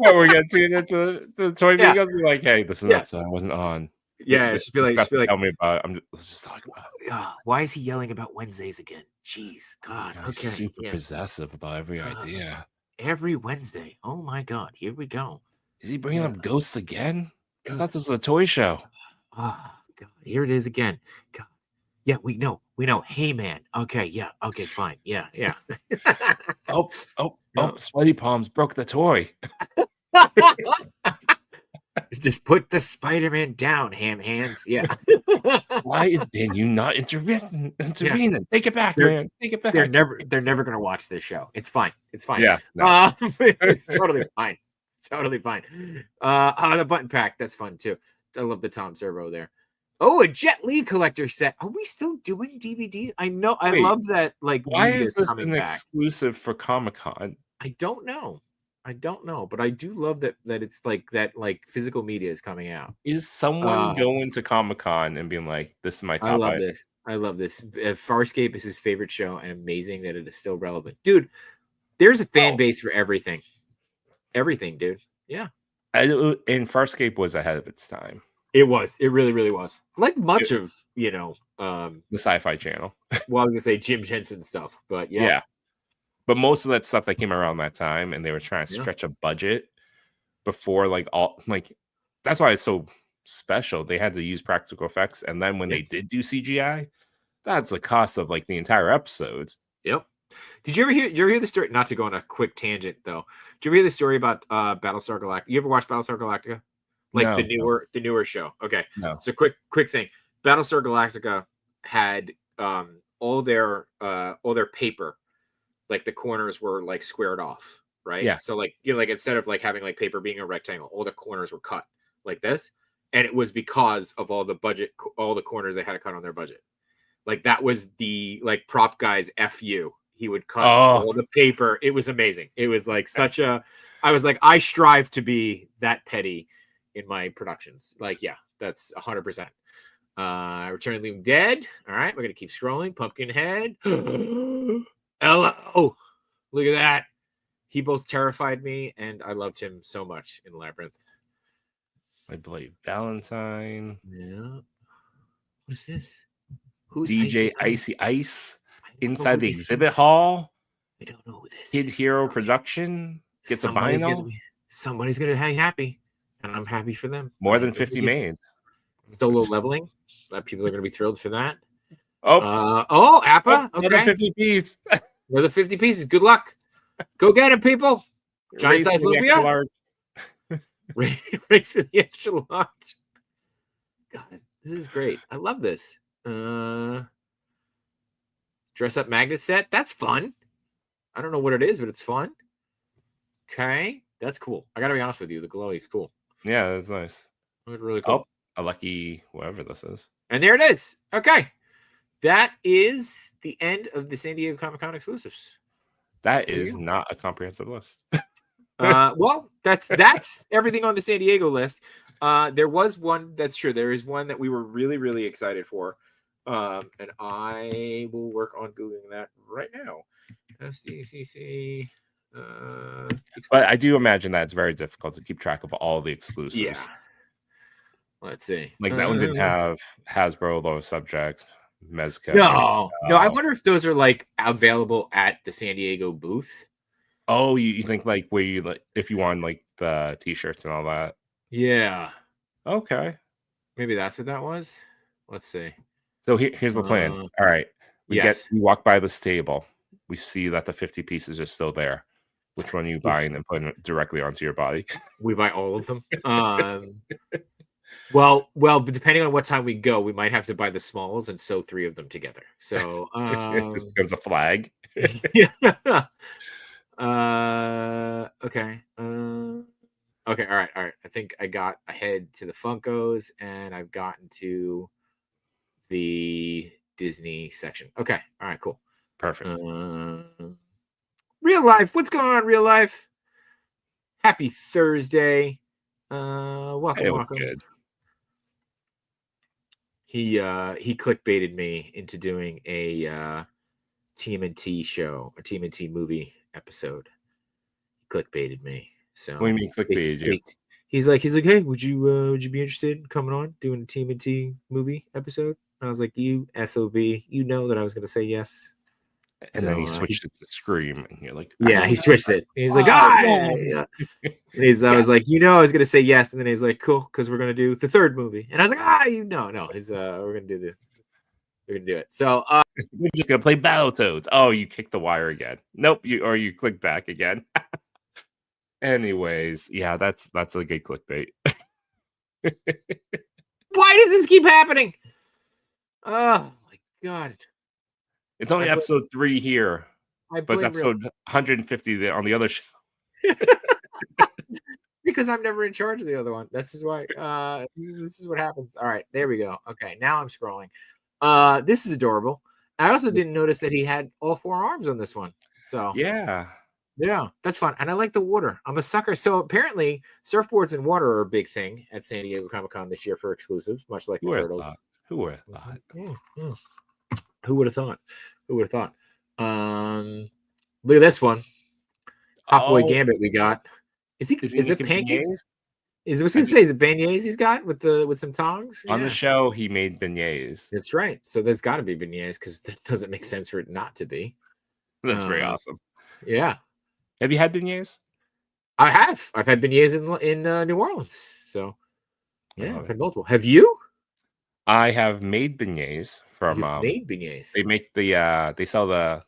Speaker 2: Well, we're gonna tune into the toy
Speaker 1: Yeah.
Speaker 2: videos. Be like, hey, this is an
Speaker 1: Yeah.
Speaker 2: episode I wasn't on.
Speaker 1: Yeah,
Speaker 2: This
Speaker 1: just be like,
Speaker 2: tell me about it. Let's just talk about it.
Speaker 1: why is he yelling about Wednesdays again? Jeez, God.
Speaker 2: He's
Speaker 1: Okay,
Speaker 2: super
Speaker 1: yeah.
Speaker 2: possessive about every idea.
Speaker 1: Every Wednesday. Oh my God, here we go.
Speaker 2: Is he bringing up ghosts again? I
Speaker 1: God.
Speaker 2: thought this was a toy show.
Speaker 1: Ah, God, here it is again. God. Yeah, we know. Hey, man. Okay, yeah. Okay, fine. Yeah.
Speaker 2: Oh, sweaty palms broke the toy.
Speaker 1: Just put the Spider-Man down, ham hands. Yeah.
Speaker 2: Why is you not intervening? Take it back, man. Take it back.
Speaker 1: They're never gonna watch this show. It's fine. It's fine.
Speaker 2: Yeah, no.
Speaker 1: It's totally fine. Totally fine. The button pack. That's fun too. I love the Tom Servo there. Oh, a Jet Li collector set. Are we still doing DVD? I know. I love that. Like,
Speaker 2: why is this
Speaker 1: coming
Speaker 2: an
Speaker 1: back.
Speaker 2: exclusive for Comic-Con?
Speaker 1: I don't know, but I do love that it's like that. Like, physical media is coming out.
Speaker 2: Is someone going to Comic-Con and being like, "This is my top"?
Speaker 1: I love this. Farscape is his favorite show, and amazing that it is still relevant, dude. There's a fan base for everything. Everything, dude. Yeah.
Speaker 2: And Farscape was ahead of its time.
Speaker 1: It was. It really, really was. Like much of,
Speaker 2: the Sci-Fi Channel.
Speaker 1: Well, I was gonna say Jim Henson stuff, but
Speaker 2: yeah. But most of that stuff that came around that time, and they were trying to stretch a budget before, that's why it's so special. They had to use practical effects, and then when they did do CGI, that's the cost of like the entire episodes.
Speaker 1: Yep. Did you ever hear the story? Not to go on a quick tangent though. Did you ever hear the story about Battlestar Galactica? You ever watch Battlestar Galactica? Like
Speaker 2: No,
Speaker 1: the newer show. Okay.
Speaker 2: No.
Speaker 1: So quick thing. Battlestar Galactica had all their paper, like the corners were like squared off, right?
Speaker 2: Yeah.
Speaker 1: So like, like instead of like having like paper being a rectangle, all the corners were cut like this. And it was because of all the corners they had to cut on their budget. Like that was the like prop guy's FU. He would cut all the paper. It was amazing. It was like I was like, I strive to be that petty in my productions. Like, yeah, that's 100%. Return of the Living Dead. All right, we're gonna keep scrolling. Pumpkinhead. Ella. Oh, look at that. He both terrified me and I loved him so much in Labyrinth.
Speaker 2: I believe Valentine.
Speaker 1: Yeah. What's this? Who's
Speaker 2: DJ Icy Ice inside the exhibit
Speaker 1: is.
Speaker 2: hall?
Speaker 1: I don't know who this
Speaker 2: Kid
Speaker 1: is.
Speaker 2: Hero Production gets a vinyl.
Speaker 1: Somebody's gonna hang happy, and I'm happy for them.
Speaker 2: More than 50 made.
Speaker 1: Solo leveling. People are gonna be thrilled for that.
Speaker 2: Appa.
Speaker 1: Okay.
Speaker 2: Another 50 piece.
Speaker 1: Another 50 pieces. Good luck. Go get it, people. Giant size Lupia. Race for the extra large. God, this is great. I love this. Dress up magnet set. That's fun. I don't know what it is, but it's fun. Okay, that's cool. I gotta be honest with you. The glowy is cool.
Speaker 2: Yeah, that's nice.
Speaker 1: It's really cool.
Speaker 2: A lucky whoever this is.
Speaker 1: And there it is. Okay, that is the end of the San Diego Comic-Con exclusives.
Speaker 2: That is not a comprehensive list.
Speaker 1: Well, that's everything on the San Diego list. There was one. That's true. There is one that we were really, really excited for. And I will work on Googling that right now. SDCC.
Speaker 2: But I do imagine that it's very difficult to keep track of all the exclusives.
Speaker 1: Yeah. Let's see.
Speaker 2: Like that one didn't have Hasbro, Low Subject, Mezco.
Speaker 1: No. I wonder if those are like available at the San Diego booth.
Speaker 2: Oh, you think like where you like if you want like the t-shirts and all that?
Speaker 1: Yeah.
Speaker 2: Okay.
Speaker 1: Maybe that's what that was. Let's see.
Speaker 2: So here's the plan. All right. We walk by this table. We see that the 50 pieces are still there. Which one are you buying and putting it directly onto your body?
Speaker 1: We buy all of them. Well, but depending on what time we go, we might have to buy the smalls and sew 3 of them together. So
Speaker 2: it just becomes a flag.
Speaker 1: Yeah. Okay. Okay. All right. I think I got ahead to the Funkos and I've gotten to the Disney section. Okay. All right. Cool.
Speaker 2: Perfect.
Speaker 1: Real life. What's going on, real life? Happy Thursday. Welcome.
Speaker 2: Good.
Speaker 1: He clickbaited me into doing a TMNT show, a TMNT movie episode. He clickbaited me. So
Speaker 2: What do you mean clickbait?
Speaker 1: He's like, hey, would you be interested in coming on doing a TMNT movie episode? And I was like, you SOB, you know that I was gonna say yes.
Speaker 2: And then he
Speaker 1: So,
Speaker 2: switched it to Scream, and you're like,
Speaker 1: yeah, he switched it. He's like,
Speaker 2: no.
Speaker 1: And I was like, I was gonna say yes, and then he's like, cool, because we're gonna do the third movie. And I was like, no, we're gonna do it. So
Speaker 2: we're just gonna play Battletoads. Oh, you kicked the wire again. Nope, you click back again. Anyways, yeah, that's a good clickbait.
Speaker 1: Why does this keep happening? Oh my god.
Speaker 2: It's only episode 3 here. But it's episode 150 on the other show.
Speaker 1: Because I'm never in charge of the other one. This is why. This is what happens. All right, there we go. Okay, now I'm scrolling. This is adorable. I also didn't notice that he had all 4 arms on this one. So
Speaker 2: yeah,
Speaker 1: that's fun. And I like the water. I'm a sucker. So apparently, surfboards and water are a big thing at San Diego Comic-Con this year for exclusives, much like the Turtles.
Speaker 2: Who would have thought?
Speaker 1: Who would have thought? Look at this one. Hot Boy Gambit we got. Is it pancakes? I was gonna say, is it beignets he's got with some tongs?
Speaker 2: On the show, he made beignets.
Speaker 1: That's right. So there's got to be beignets because that doesn't make sense for it not to be.
Speaker 2: That's very awesome.
Speaker 1: Yeah.
Speaker 2: Have you had beignets?
Speaker 1: I have. I've had beignets in New Orleans. So yeah, I've had multiple. Have you?
Speaker 2: I have made beignets from.
Speaker 1: Made beignets.
Speaker 2: They make they sell the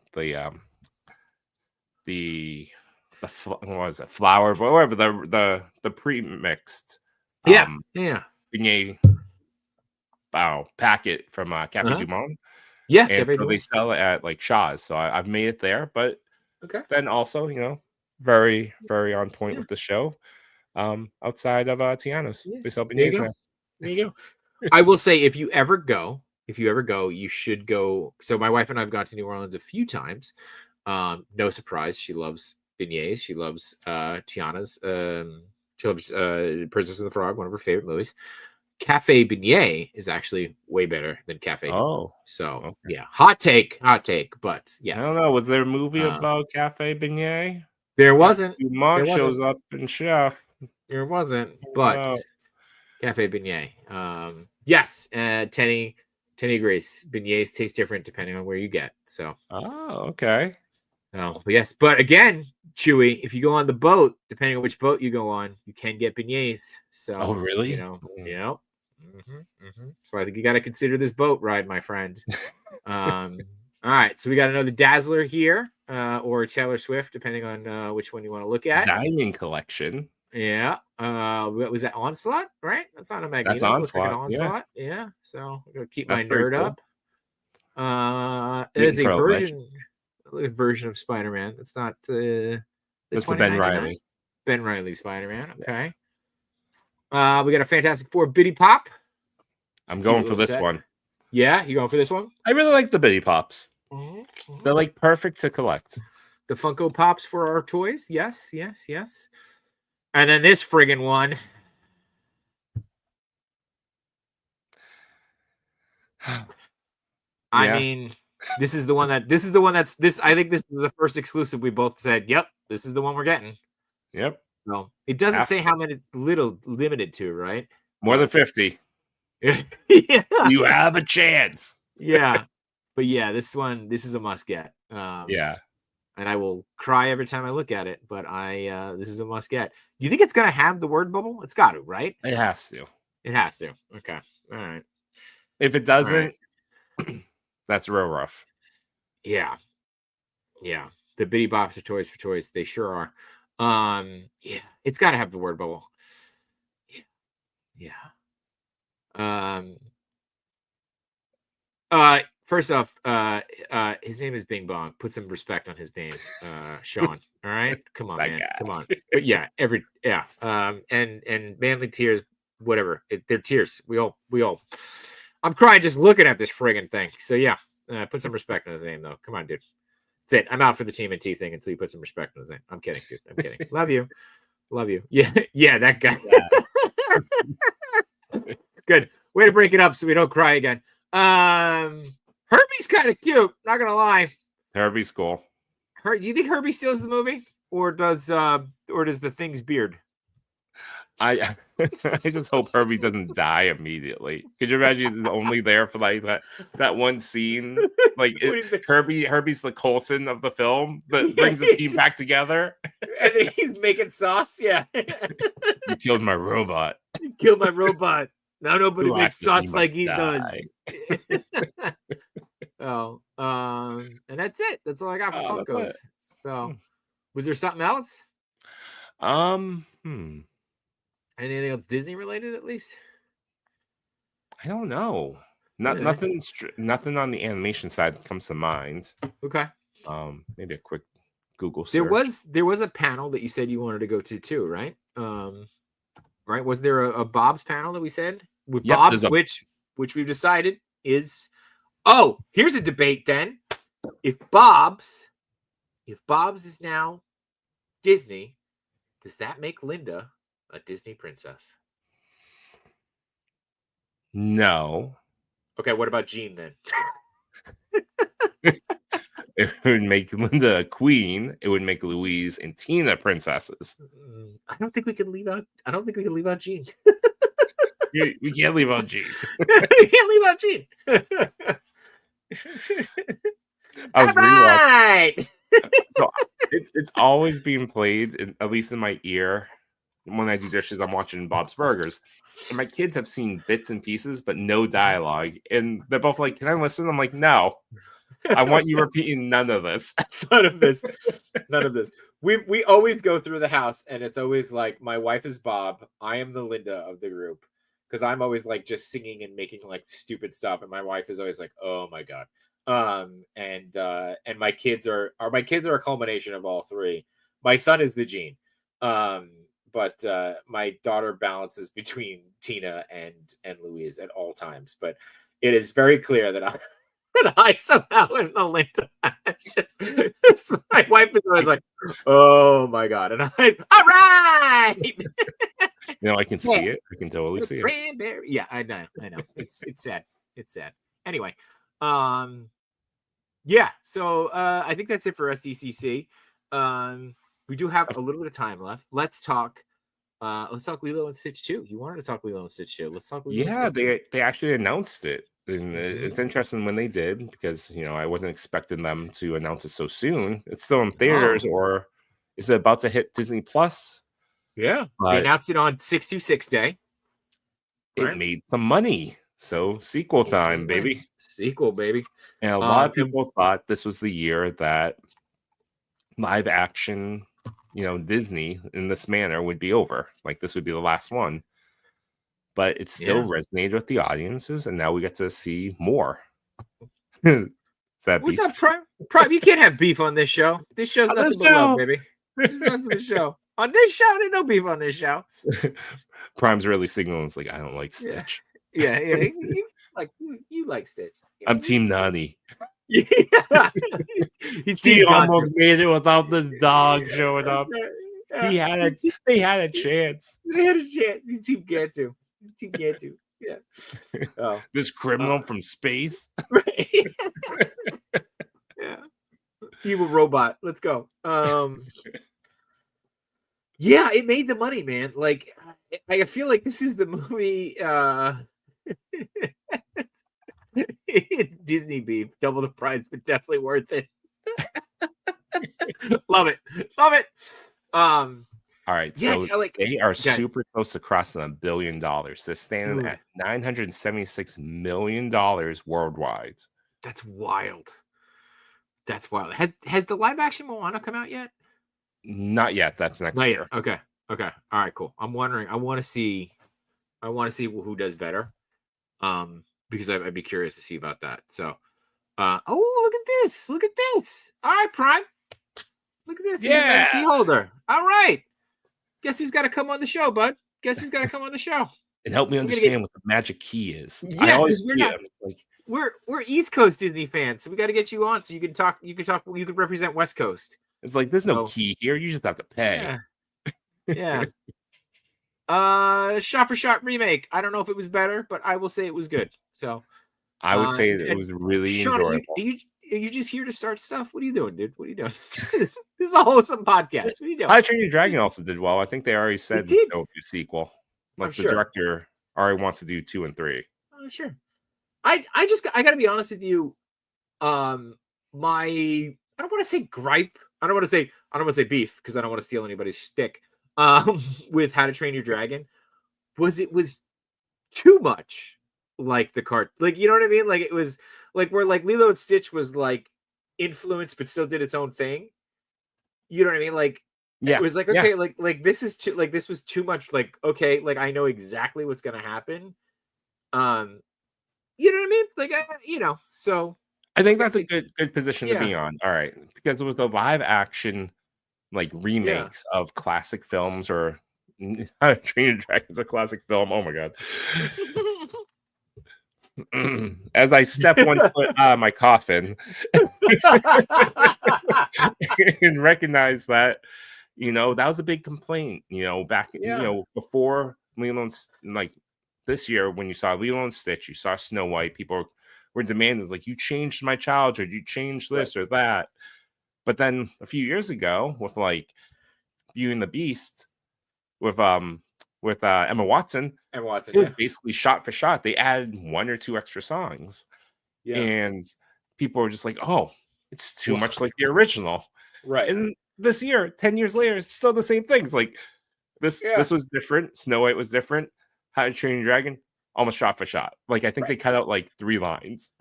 Speaker 2: what was it, flour, but whatever, the pre-mixed beignet packet from Cafe Du Monde.
Speaker 1: Yeah,
Speaker 2: and so they sell it at like Shaw's, so I've made it there, but then also, very, very on point with the show. Outside of Tiana's, they sell beignets there.
Speaker 1: There you go. I will say, if you ever go, you should go. So my wife and I've gone to New Orleans a few times. No surprise, she loves beignets. She loves Tiana's. She loves Princess and the Frog, one of her favorite movies. Cafe Beignet is actually way better than Cafe. Yeah, hot take, but yes.
Speaker 2: I don't know. Was there a movie about Cafe Beignet?
Speaker 1: There wasn't.
Speaker 2: Dumont shows up in Chef.
Speaker 1: There wasn't, but Cafe Beignet. Yes, Tenny agrees. Beignets taste different depending on where you get. So.
Speaker 2: Oh, okay.
Speaker 1: Oh, yes, but again, Chewy, if you go on the boat, depending on which boat you go on, you can get beignets. So,
Speaker 2: really?
Speaker 1: So I think you got to consider this boat ride, my friend. All right, so we got another Dazzler here, or Taylor Swift, depending on which one you want to look at.
Speaker 2: Diamond collection.
Speaker 1: Yeah. Was that Onslaught? Right? That's not a Magneto.
Speaker 2: That's Onslaught.
Speaker 1: Looks like an Onslaught. Yeah. So I'm gonna keep my nerd up. It's a version of Spider-Man. It's not
Speaker 2: that's the Ben Reilly.
Speaker 1: Ben Reilly Spider-Man. Okay. We got a Fantastic Four Biddy Pop.
Speaker 2: I'm going for this one.
Speaker 1: Yeah, you going for this one?
Speaker 2: I really like the Biddy Pops. They're like perfect to collect.
Speaker 1: The Funko Pops for our toys. Yes. And then this friggin' one. I mean, this is the one that's I think this is the first exclusive we both said, yep, this is the one we're getting.
Speaker 2: Yep.
Speaker 1: No, it doesn't say how many it's limited to, right?
Speaker 2: More than 50.
Speaker 1: Yeah.
Speaker 2: You have a chance.
Speaker 1: Yeah. But yeah, this is a must get.
Speaker 2: Yeah.
Speaker 1: And I will cry every time I look at it, but this is a must get. You think it's gonna have the word bubble? It's got to, right?
Speaker 2: It has to.
Speaker 1: It has to. Okay. All right.
Speaker 2: If it doesn't, that's real rough.
Speaker 1: Yeah. The Biddy Bops are toys for toys. They sure are. Yeah, it's got to have the word bubble. Yeah. First off, his name is Bing Bong. Put some respect on his name, Sean. All right, come on, man, come on. But yeah, and manly tears, whatever. They're tears. We all. I'm crying just looking at this friggin' thing. So yeah, put some respect on his name, though. Come on, dude. That's it. I'm out for the Team and T thing until you put some respect on his name. I'm kidding, dude. I'm kidding. Love you. Yeah, that guy. Good. Way to break it up so we don't cry again. Herbie's kind of cute. Not gonna lie.
Speaker 2: Herbie's cool.
Speaker 1: Do you think Herbie steals the movie, or does the Thing's beard?
Speaker 2: I I just hope Herbie doesn't die immediately. Could you imagine he's only there for like that one scene? Like Herbie's the Coulson of the film that brings the team back together.
Speaker 1: And then he's making sauce. Yeah.
Speaker 2: You killed my robot.
Speaker 1: You killed my robot. Now nobody makes sauce like he does. And that's it. That's all I got for Funkos. So, was there something else? Anything else Disney related, at least?
Speaker 2: I don't know. Nothing on the animation side comes to mind.
Speaker 1: Okay.
Speaker 2: Maybe a quick Google search.
Speaker 1: There was a panel that you said you wanted to go to too, right? Right? Was there a Bob's panel that we said with Bob's, which we've decided is? Oh, here's a debate then. If Bob's is now Disney, does that make Linda a Disney princess?
Speaker 2: No.
Speaker 1: Okay, what about Jean then?
Speaker 2: It would make Linda a queen. It would make Louise and Tina princesses.
Speaker 1: I don't think we can leave out Jean.
Speaker 2: We can't leave out Jean.
Speaker 1: We can't leave out Jean.
Speaker 2: I was rewatching. So it's always being played, at least in my ear. When I do dishes, I'm watching Bob's Burgers. And my kids have seen bits and pieces, but no dialogue. And they're both like, can I listen? I'm like, no. I want you repeating none of this.
Speaker 1: None of this. We always go through the house, and it's always like, my wife is Bob. I am the Linda of the group. Because I'm always like just singing and making like stupid stuff. And my wife is always like, oh my God. And my kids are a culmination of all three. My son is the Jean. But my daughter balances between Tina and Louise at all times. But it is very clear that I somehow am the Linda. My wife is always like, oh my God. And I'm all right.
Speaker 2: I can see it. I can totally see it.
Speaker 1: Yeah, I know. It's sad. It's sad. Anyway, yeah. So I think that's it for SDCC. We do have a little bit of time left. Let's talk Lilo and Stitch 2. You wanted to talk Lilo and Stitch 2. Let's talk Lilo and Stitch 2.
Speaker 2: They actually announced it. And it's interesting when they did, because I wasn't expecting them to announce it so soon. It's still in theaters, or is it about to hit Disney Plus?
Speaker 1: Yeah, they announced it on 626 Day.
Speaker 2: It made some money, so sequel time, baby.
Speaker 1: Sequel, baby.
Speaker 2: And a lot of people thought this was the year that live action, Disney in this manner would be over. Like this would be the last one. But it still resonated with the audiences, and now we get to see more.
Speaker 1: What's up, Prime? Prime, you can't have beef on this show. This show's nothing but love, baby. There's nothing but show. On this show, there's no beef on this show.
Speaker 2: Prime's really signaling, it's like, I don't like Stitch.
Speaker 1: Yeah. You like Stitch. Yeah.
Speaker 2: I'm Team Nani.
Speaker 1: Yeah.
Speaker 2: He almost made it without this dog showing up. They had a chance.
Speaker 1: They had a chance. He's Team Gantu. Yeah. Oh.
Speaker 2: This criminal from space.
Speaker 1: Right. Yeah. Evil robot. Let's go. Yeah, it made the money, man. Like, I feel like this is the movie. It's Disney beef, double the price, but definitely worth it. Love it.
Speaker 2: All right, so they are super close to crossing $1 billion. They're standing at $976 million worldwide.
Speaker 1: That's wild. Has the live action Moana come out yet?
Speaker 2: Not yet. That's next year.
Speaker 1: Okay. All right, cool. I'm wondering. I want to see who does better. Because I'd be curious to see about that. So, look at this. All right, Prime. Look at this.
Speaker 2: Yeah.
Speaker 1: Key holder. All right. Guess who's got to come on the show, bud? Guess who's got to come on the show?
Speaker 2: And help me understand what the magic key is.
Speaker 1: Yeah, we're East Coast Disney fans, so we got to get you on so you can talk. You can represent West Coast.
Speaker 2: It's like there's no key here. You just have to pay.
Speaker 1: Yeah. Shot for Shot remake. I don't know if it was better, but I will say it was good. So
Speaker 2: I would say it was really enjoyable.
Speaker 1: you just here to start stuff? What are you doing, dude? What are you doing? This is a wholesome podcast. What are you doing?
Speaker 2: How to Train Your Dragon also did well. I think they already said
Speaker 1: did.
Speaker 2: they'll do sequel.
Speaker 1: I'm
Speaker 2: Like the
Speaker 1: sure.
Speaker 2: director already wants to do 2 and 3.
Speaker 1: Oh, sure. I gotta be honest with you. My I don't want to say gripe. I don't want to say beef because I don't want to steal anybody's stick. With How to Train Your Dragon was too much like the cart. Like, you know what I mean? Like, it was like where like Lilo and Stitch was like influenced but still did its own thing. You know what I mean? Like,
Speaker 2: Yeah,
Speaker 1: it was like, okay, like this is too, like this was too much. Like, okay, like I know exactly what's gonna happen. Um, you know what I mean? Like, so
Speaker 2: I think that's a good position to
Speaker 1: yeah,
Speaker 2: be on. All right, because with the live action like remakes of classic films, or How to Train Your Dragon is a classic film. Oh my god. As I step one foot out of my coffin and recognize that, that was a big complaint, back, before Lilo and like this year, when you saw Lilo and Stitch, you saw Snow White, people were demanding, like, you changed my childhood, you changed this or that. But then a few years ago, with like Beauty and the Beast, with Emma Watson, it was basically shot for shot. They added 1 or 2 extra songs, and people were just like, "Oh, it's too much like the original."
Speaker 1: Right.
Speaker 2: And this year, 10 years later, it's still the same things. Like this was different. Snow White was different. How to Train Your Dragon, almost shot for shot. Like, I think they cut out like 3 lines.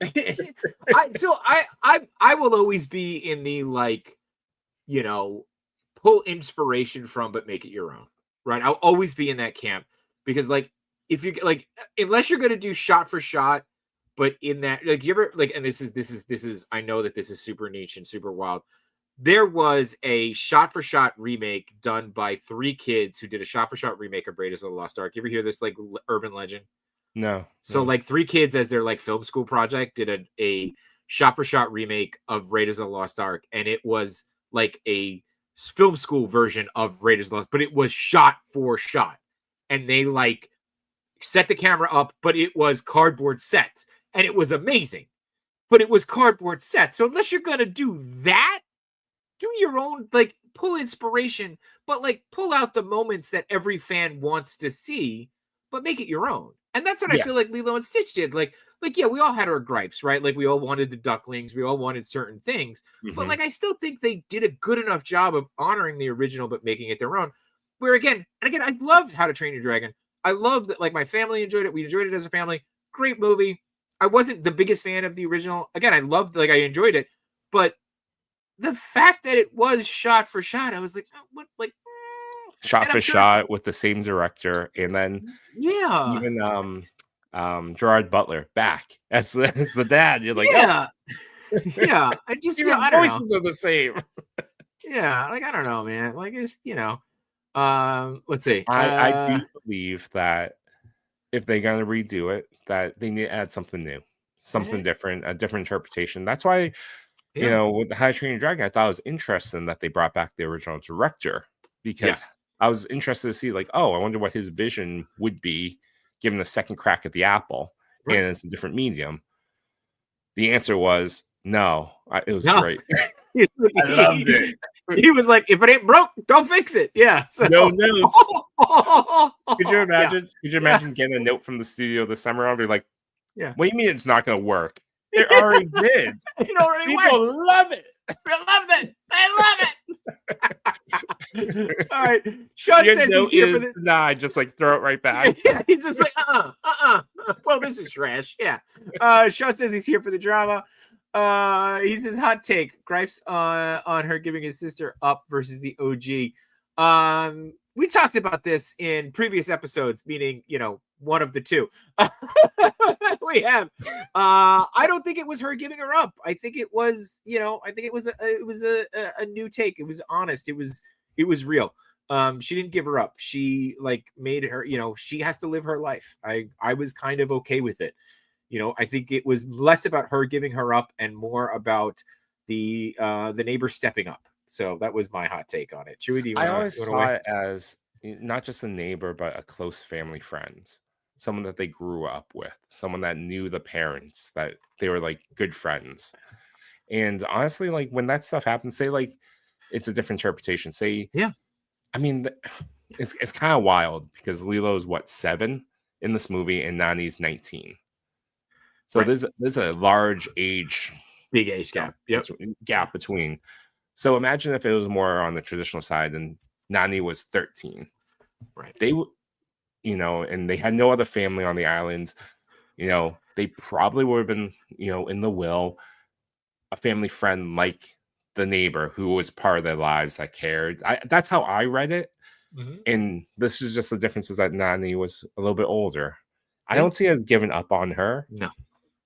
Speaker 1: I will always be in the, like, pull inspiration from but make it your own. Right. I'll always be in that camp because, like, if you like, unless you're gonna do shot for shot, but in that, like, you ever like, and this is I know that this is super niche and super wild. There was a shot for shot remake done by 3 kids who did a shot for shot remake of Raiders of the Lost Ark. You ever hear this, like, urban legend?
Speaker 2: No.
Speaker 1: So like 3 kids, as their like film school project, did a shot for shot remake of Raiders of the Lost Ark, and it was like a film school version of Raiders of the Lost, but it was shot for shot, and they like set the camera up, but it was cardboard sets, and it was amazing, but it was cardboard sets. So unless you're gonna do that, do your own, like, pull inspiration, but like pull out the moments that every fan wants to see, but make it your own. And that's what I feel like Lilo and Stitch did. Like, yeah, we all had our gripes, right? Like, we all wanted the ducklings, we all wanted certain things, but like, I still think they did a good enough job of honoring the original, but making it their own. Where again, I loved How to Train Your Dragon. I loved that, like, my family enjoyed it. We enjoyed it as a family. Great movie. I wasn't the biggest fan of the original. Again, I enjoyed it, but the fact that it was shot for shot, I was like, oh, what, like,
Speaker 2: shot for shot with the same director, and then even Gerard Butler back as the dad. You're like,
Speaker 1: I just
Speaker 2: even
Speaker 1: I don't
Speaker 2: voices are the same.
Speaker 1: Like, I don't know, man. Like, it's let's see.
Speaker 2: I do believe that if they're gonna redo it, that they need to add something new, something different, a different interpretation. That's why, with the How to Train Your Dragon, I thought it was interesting that they brought back the original director, because I was interested to see, like, oh, I wonder what his vision would be given the second crack at the apple, and it's a different medium. The answer was no. It was great. I loved it.
Speaker 1: He was like, if it ain't broke, don't fix it. Yeah. So.
Speaker 2: No notes. Could you imagine? Could you imagine getting a note from the studio this summer and be like, what do you mean it's not going to work? It already did.
Speaker 1: It already
Speaker 2: People
Speaker 1: worked.
Speaker 2: love it.
Speaker 1: They loved it. They love it. All right. Sean says he's here for the.
Speaker 2: Nah, just like throw it right back.
Speaker 1: Yeah, he's just like, well, this is trash. Yeah. Sean says he's here for the drama. He says hot take, gripes on her giving his sister up versus the OG. We talked about this in previous episodes, meaning, one of the two. We have. I don't think it was her giving her up. I think it was, it was a new take. It was honest. It was real. She didn't give her up. She, like, made her, she has to live her life. I was kind of okay with it. I think it was less about her giving her up and more about the neighbor stepping up. So that was my hot take on it. Chewy, do you
Speaker 2: I always saw it as not just a neighbor, but a close family friend, someone that they grew up with, someone that knew the parents, that they were like good friends. And honestly, like when that stuff happens, say like it's a different interpretation. Say,
Speaker 1: Yeah.
Speaker 2: I mean, it's kind of wild because Lilo's what 7 in this movie and Nani's 19. So
Speaker 1: Right.
Speaker 2: there's a large age
Speaker 1: Big age gap. Yep.
Speaker 2: gap between. So imagine if it was more on the traditional side and Nani was 13.
Speaker 1: Right.
Speaker 2: They would, and they had no other family on the island. They probably would have been, in the will, a family friend like the neighbor who was part of their lives that cared. That's how I read it.
Speaker 1: Mm-hmm.
Speaker 2: And this is just the difference is that Nani was a little bit older. I
Speaker 1: Yeah.
Speaker 2: don't see it as given up on her.
Speaker 1: No.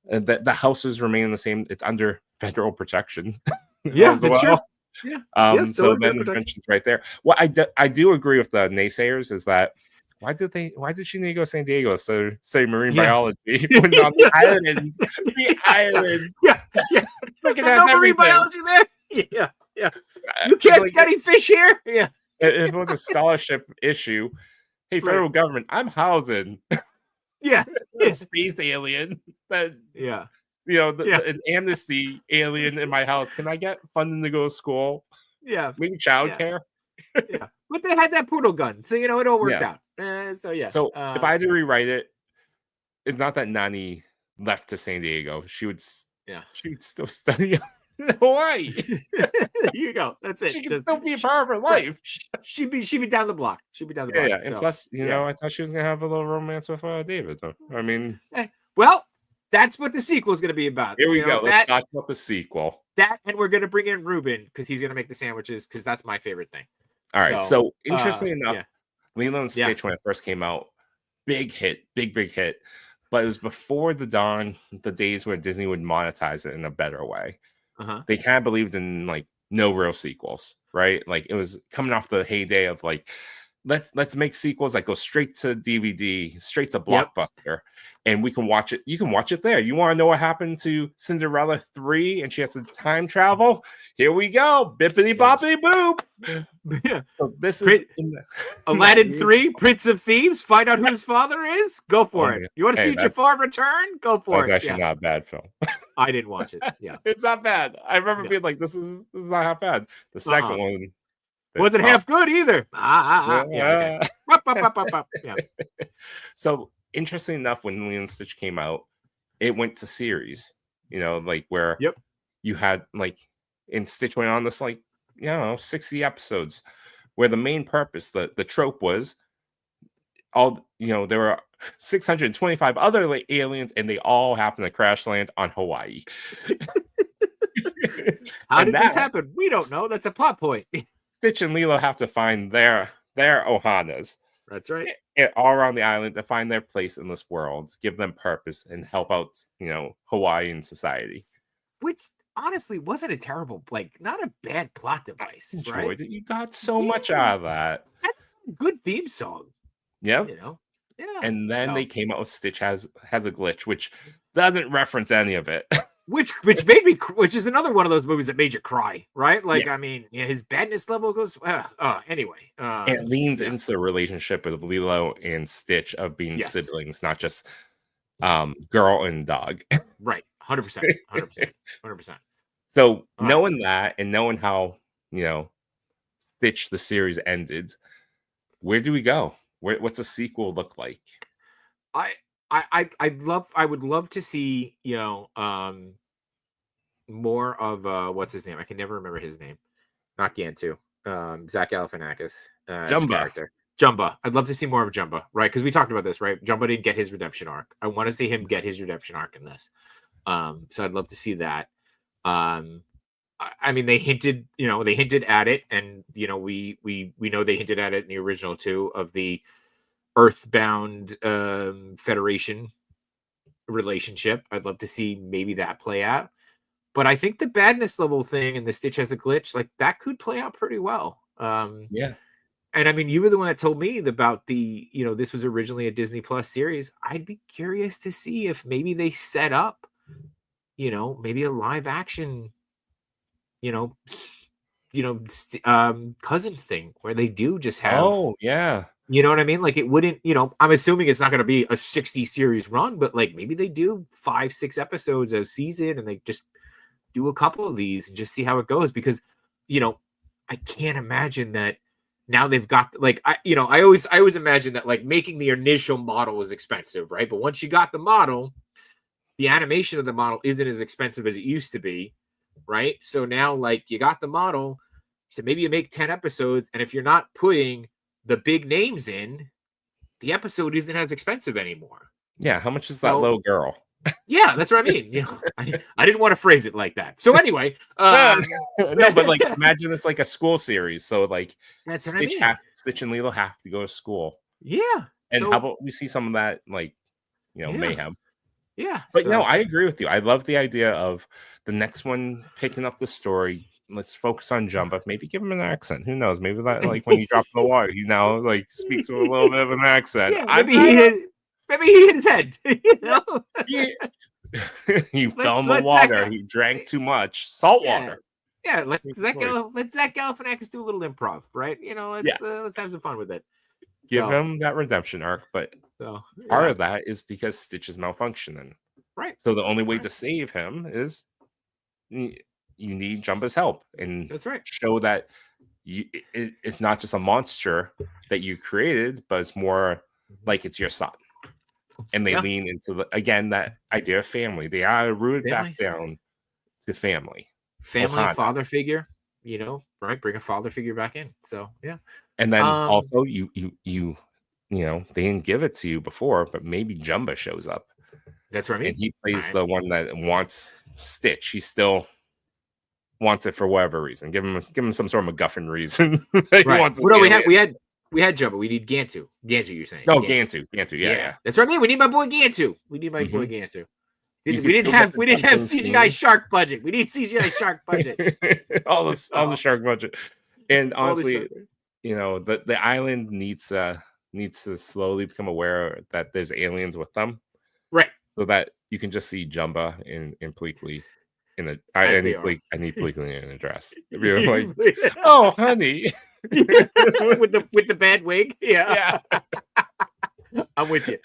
Speaker 2: The houses remain the same. It's under federal protection.
Speaker 1: Yeah, that's true. Yeah.
Speaker 2: So then the mention's right there. Well, I do agree with the naysayers is that why did she need to go to San Diego so say marine biology when on the island? The island.
Speaker 1: Yeah.
Speaker 2: Look at
Speaker 1: There's no marine biology there. Yeah. You can't study fish here. Yeah.
Speaker 2: If it was a scholarship issue, hey, federal government, I'm housing.
Speaker 1: Yeah.
Speaker 2: A space alien. That an amnesty alien in my house. Can I get funding to go to school?
Speaker 1: Yeah.
Speaker 2: Maybe childcare.
Speaker 1: Yeah. But they had that poodle gun, so it all worked out. So
Speaker 2: if I had to rewrite it, it's not that Nani left to San Diego. She would still study in Hawaii.
Speaker 1: There you go. That's it.
Speaker 2: She could still be a part of her life.
Speaker 1: She'd be down the block.
Speaker 2: Yeah. And plus, I thought she was gonna have a little romance with David. I mean,
Speaker 1: well, that's what the sequel is gonna be about.
Speaker 2: Here we go. Let's talk about the sequel.
Speaker 1: And we're gonna bring in Ruben because he's gonna make the sandwiches because that's my favorite thing.
Speaker 2: All right. So interestingly enough, Lilo and Stitch when it first came out, big hit, big hit. But it was before the days where Disney would monetize it in a better way. They kind of believed in like no real sequels, right? Like it was coming off the heyday of like let's make sequels that go straight to DVD, straight to Blockbuster, and we can watch it. You can watch it there. You want to know what happened to Cinderella 3 and she has to time travel? Here we go. Bippity boppity boop.
Speaker 1: Yeah.
Speaker 2: So this is
Speaker 1: Aladdin 3, Prince of Thieves. Find out who his father is. Go for it. You want to see Jafar return? Go for it.
Speaker 2: That's actually not a bad film.
Speaker 1: I didn't watch it. Yeah,
Speaker 2: it's not bad. I remember being like, "This is not half bad." The second one
Speaker 1: wasn't half good either.
Speaker 2: Yeah.
Speaker 1: Yeah.
Speaker 2: So interesting enough, when Lilo and Stitch came out, it went to series. Like where you had like, and Stitch went on this 60 episodes, where the main purpose, the trope was there were 625 other aliens and they all happened to crash land on Hawaii.
Speaker 1: How did this happen? We don't know. That's a plot point.
Speaker 2: Stitch and Lilo have to find their Ohanas.
Speaker 1: That's right.
Speaker 2: All around the island to find their place in this world, give them purpose, and help out, Hawaiian society.
Speaker 1: Which honestly wasn't a terrible, not a bad plot device.
Speaker 2: I enjoyed
Speaker 1: right?
Speaker 2: it. You got so much out of that.
Speaker 1: Good theme song.
Speaker 2: Yeah.
Speaker 1: Yeah.
Speaker 2: And then they came out with Stitch has a glitch, which doesn't reference any of it.
Speaker 1: Which made me, which is another one of those movies that made you cry, right? I mean, his badness level goes. Anyway,
Speaker 2: it leans into the relationship with Lilo and Stitch of being siblings, not just girl and dog.
Speaker 1: Right, 100%.
Speaker 2: So knowing that and knowing how Stitch the series ended, where do we go? What's the sequel look like?
Speaker 1: I would love to see, more of what's his name? I can never remember his name. Not Gantu. Zach Galifianakis. Character. Jumba. I'd love to see more of Jumba, right? Because we talked about this, right? Jumba didn't get his redemption arc. I want to see him get his redemption arc in this. So I'd love to see that. I mean, they hinted at it, and we know they hinted at it in the original too, of the Earthbound Federation relationship. I'd love to see maybe that play out. But I think the badness level thing and the Stitch has a glitch, that could play out pretty well.
Speaker 2: Yeah.
Speaker 1: And I mean, you were the one that told me about the, this was originally a Disney Plus series. I'd be curious to see if maybe they set up, maybe a live action, Cousins thing where they do just have.
Speaker 2: Oh, yeah.
Speaker 1: You know what I mean? It wouldn't, I'm assuming it's not going to be a 60 series run, but maybe they do 5-6 episodes a season and they just do a couple of these and just see how it goes, because I can't imagine that now they've got I always imagine that like making the initial model was expensive, right? But once you got the model, the animation of the model isn't as expensive as it used to be, right? So now like you got the model, so maybe you make 10 episodes, and if you're not putting the big names in, the episode isn't as expensive anymore.
Speaker 2: Yeah, how much is that little girl?
Speaker 1: Yeah, that's what I mean. I didn't want to phrase it like that. So anyway,
Speaker 2: no, but like imagine it's like a school series. So like
Speaker 1: that's what
Speaker 2: Stitch
Speaker 1: I mean.
Speaker 2: Stitch and Lilo have to go to school.
Speaker 1: Yeah.
Speaker 2: And how about we see some of that like mayhem?
Speaker 1: Yeah.
Speaker 2: But no, I agree with you. I love the idea of the next one picking up the story. Let's focus on Jumba. Maybe give him an accent. Who knows? Maybe that like when you drop in the water, he now like speaks with a little bit of an accent.
Speaker 1: Yeah, maybe he hit his head.
Speaker 2: He fell in the water. He drank too much salt water.
Speaker 1: Yeah, let Zach Galifianakis do a little improv, right? Let's have some fun with it.
Speaker 2: Give him that redemption arc, but part of that is because Stitch is malfunctioning.
Speaker 1: Right.
Speaker 2: So the only way to save him is you need Jumba's help, and
Speaker 1: that's right.
Speaker 2: Show that it's not just a monster that you created, but it's more like it's your son. And they lean into again that idea of family. They are rooted back down to family,
Speaker 1: father figure. Right? Bring a father figure back in. So yeah.
Speaker 2: And then also you they didn't give it to you before, but maybe Jumba shows up.
Speaker 1: That's what I mean.
Speaker 2: And he plays the one that wants Stitch. He still wants it for whatever reason. Give him some sort of MacGuffin reason.
Speaker 1: Right. We had Jumba. We need Gantu. Gantu, you're saying?
Speaker 2: No, Gantu. Yeah.
Speaker 1: That's what I mean. We need my boy Gantu. We didn't have CGI shark budget. We need CGI shark budget.
Speaker 2: all the shark budget. And honestly, the island needs to slowly become aware that there's aliens with them,
Speaker 1: right?
Speaker 2: So that you can just see Jumba and Pleakley I need Pleakley in a dress. You're like, oh, honey,
Speaker 1: with the bad wig, yeah. I'm with you.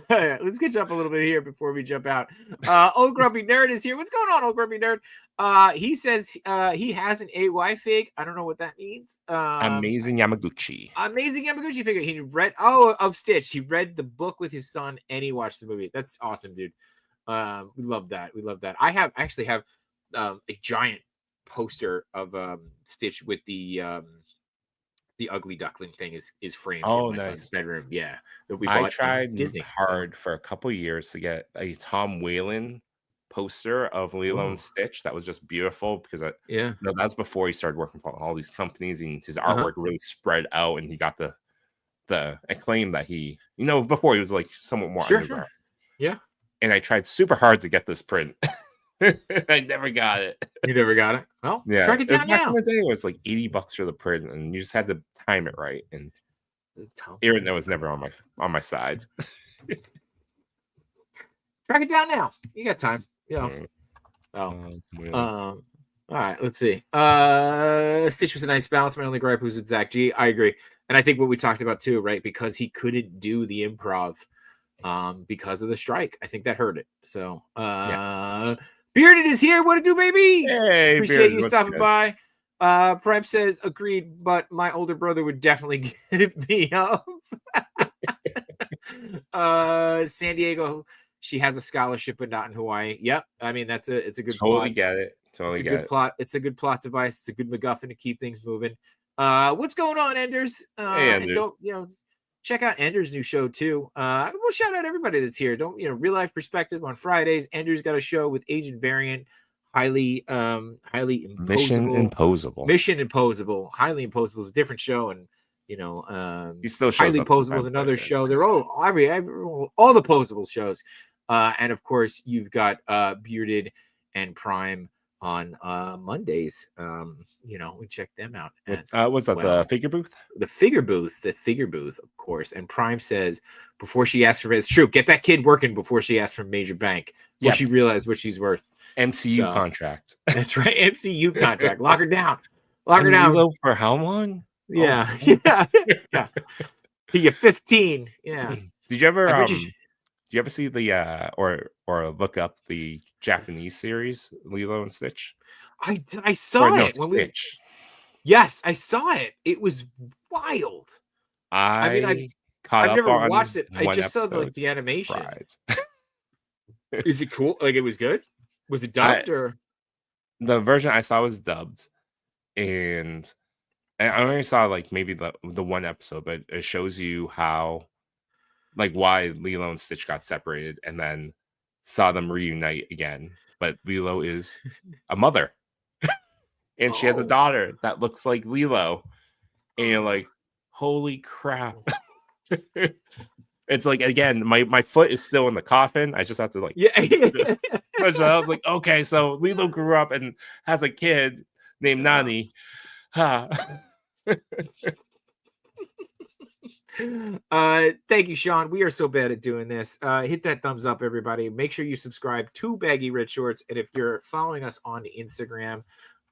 Speaker 1: Let's catch up a little bit here before we jump out. Old Grumpy Nerd is here. What's going on, Old Grumpy Nerd? He says he has an AY fig. I don't know what that means.
Speaker 2: Amazing Yamaguchi.
Speaker 1: Amazing Yamaguchi figure. He read of Stitch. He read the book with his son and he watched the movie. That's awesome, dude. We love that. I actually have a giant poster of Stitch with the ugly duckling thing is framed in my son's bedroom. Yeah, that we bought.
Speaker 2: I tried
Speaker 1: Disney
Speaker 2: hard for a couple years to get a Tom Whalen poster of Lilo and Stitch. That was just beautiful because that's before he started working for all these companies and his artwork really spread out and he got the acclaim that he before he was like somewhat more underground.
Speaker 1: Yeah.
Speaker 2: And I tried super hard to get this print. I never got it.
Speaker 1: You never got it? Well,
Speaker 2: yeah.
Speaker 1: Track it down now.
Speaker 2: Back in the day, it was like $80 for the print, and you just had to time it right. And Aaron, that was never on my sides.
Speaker 1: Track it down now. You got time. All right, let's see. Stitch was a nice balance. My only gripe was with Zach G. I agree, and I think what we talked about too, right? Because he couldn't do the improv. Because of the strike. I think that hurt it. So Bearded is here. What to do, baby?
Speaker 2: Hey,
Speaker 1: appreciate
Speaker 2: Bearded,
Speaker 1: you stopping by. Prime says agreed, but my older brother would definitely give me up. San Diego, she has a scholarship but not in Hawaii. Yep. I mean it's a good plot.
Speaker 2: Get it. Totally get it.
Speaker 1: Plot. It's a good plot device. It's a good MacGuffin to keep things moving. What's going on, Enders?
Speaker 2: Hey, Enders.
Speaker 1: Don't check out Ender's new show too. We'll shout out everybody that's here. Don't Real Life Perspective on Fridays. Ender's got a show with Agent Variant, highly imposable.
Speaker 2: Mission Imposable.
Speaker 1: Highly Imposable is a different show, and
Speaker 2: he still shows
Speaker 1: Highly Posable is another show. They're all the posable shows, and of course you've got Bearded and Prime on Mondays. We check them out.
Speaker 2: What's that? The figure booth?
Speaker 1: The figure booth, of course. And Prime says before she asks for it's true. Get that kid working before she asks for major bank. Before she realizes what she's worth.
Speaker 2: MCU contract.
Speaker 1: That's right. MCU contract. Lock her down. Lock her down.
Speaker 2: For how long?
Speaker 1: Yeah. Yeah. You're 15. Yeah.
Speaker 2: Did you ever? Do you ever see the or look up the Japanese series, Lilo and Stitch?
Speaker 1: I saw
Speaker 2: No,
Speaker 1: it when
Speaker 2: Stitch.
Speaker 1: Yes, I saw it. It was wild. I mean,
Speaker 2: I caught
Speaker 1: I've
Speaker 2: up
Speaker 1: never
Speaker 2: on
Speaker 1: watched it. I
Speaker 2: one
Speaker 1: just saw
Speaker 2: episode.
Speaker 1: the animation.
Speaker 2: Cried.
Speaker 1: Is it cool? Like, it was good? Was it
Speaker 2: I
Speaker 1: dubbed or?
Speaker 2: the version I saw was dubbed, and I only saw like maybe the one episode, but it shows you how like why Lilo and Stitch got separated, and then saw them reunite again. But Lilo is a mother, and she has a
Speaker 1: Oh.
Speaker 2: daughter that looks like Lilo, and you're like, holy crap. It's like, again, my foot is still in the coffin. I just have to like,
Speaker 1: Yeah.
Speaker 2: I was like, okay, so Lilo grew up and has a kid named Nani. Huh.
Speaker 1: Thank you, Sean. We are so bad at doing this. Hit that thumbs up, everybody. Make sure you subscribe to Baggy Red Shorts, and if you're following us on Instagram,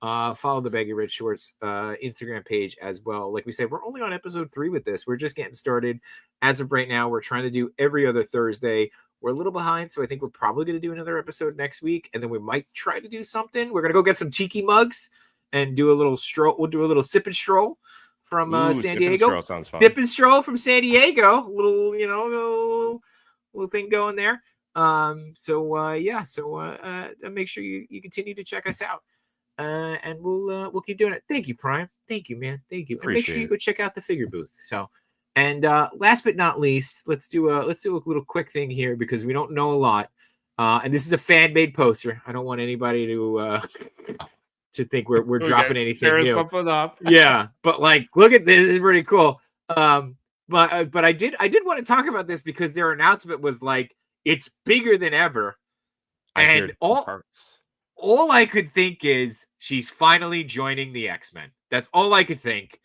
Speaker 1: follow the Baggy Red Shorts Instagram page as well. Like we said, we're only on episode 3 with this. We're just getting started. As of right now, we're trying to do every other Thursday. We're a little behind, so I think we're probably going to do another episode next week, and then we might try to do something. We're going to go get some tiki mugs and do a little stroll. We'll do a little sip and stroll from San Diego.
Speaker 2: Stroll sounds fun.
Speaker 1: Sip and stroll from San Diego. Little, little thing going there. Make sure you continue to check us out. And we'll keep doing it. Thank you, Prime. Thank you, man. Thank you. And make sure you go check out the figure booth. So, and last but not least, let's do a little quick thing here because we don't know a lot. And this is a fan made poster. I don't want anybody to think we're dropping anything new.
Speaker 2: Something up.
Speaker 1: Yeah, but like, look at this. It's pretty cool. But I did want to talk about this because their announcement was like it's bigger than ever, and all I could think is she's finally joining the X-Men. That's all I could think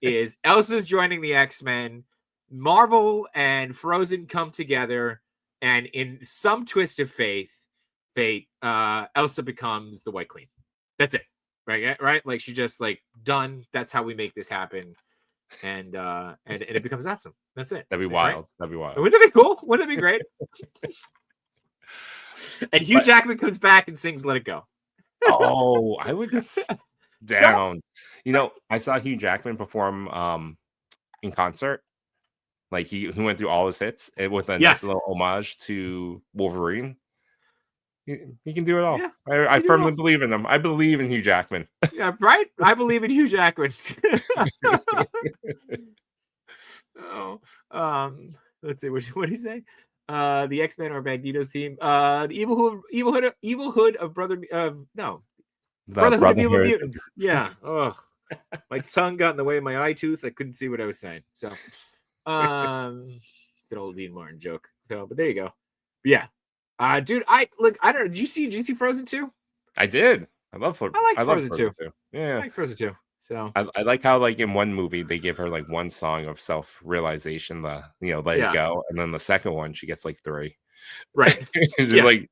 Speaker 1: is Elsa's joining the X-Men. Marvel and Frozen come together, and in some twist of fate, Elsa becomes the White Queen. That's it. Right? Like she just like done. That's how we make this happen. And it becomes awesome. That's it.
Speaker 2: That'd be wild. Right. That'd be wild.
Speaker 1: Wouldn't that be cool? Wouldn't that be great? And Hugh Jackman comes back and sings "Let It Go."
Speaker 2: Oh, I would down. I saw Hugh Jackman perform in concert. Like he went through all his hits with a nice little homage to Wolverine. He can do it all. Yeah, I firmly believe in him. I believe in Hugh Jackman.
Speaker 1: Yeah, right? I believe in Hugh Jackman. Let's see. What did he say? The X-Men are Magneto's team. The evil hood of Brotherhood of Evil Mutants. Yeah. Oh, my tongue got in the way of my eye tooth. I couldn't see what I was saying. So, it's an old Dean Martin joke. So, but there you go. But yeah. Dude, I don't know. Did you see Frozen 2?
Speaker 2: I did. I love Frozen 2. Yeah.
Speaker 1: I like Frozen 2. So
Speaker 2: I like how like in one movie they give her like one song of self-realization, Let It Go, and then the second one she gets like 3.
Speaker 1: Right.
Speaker 2: Like,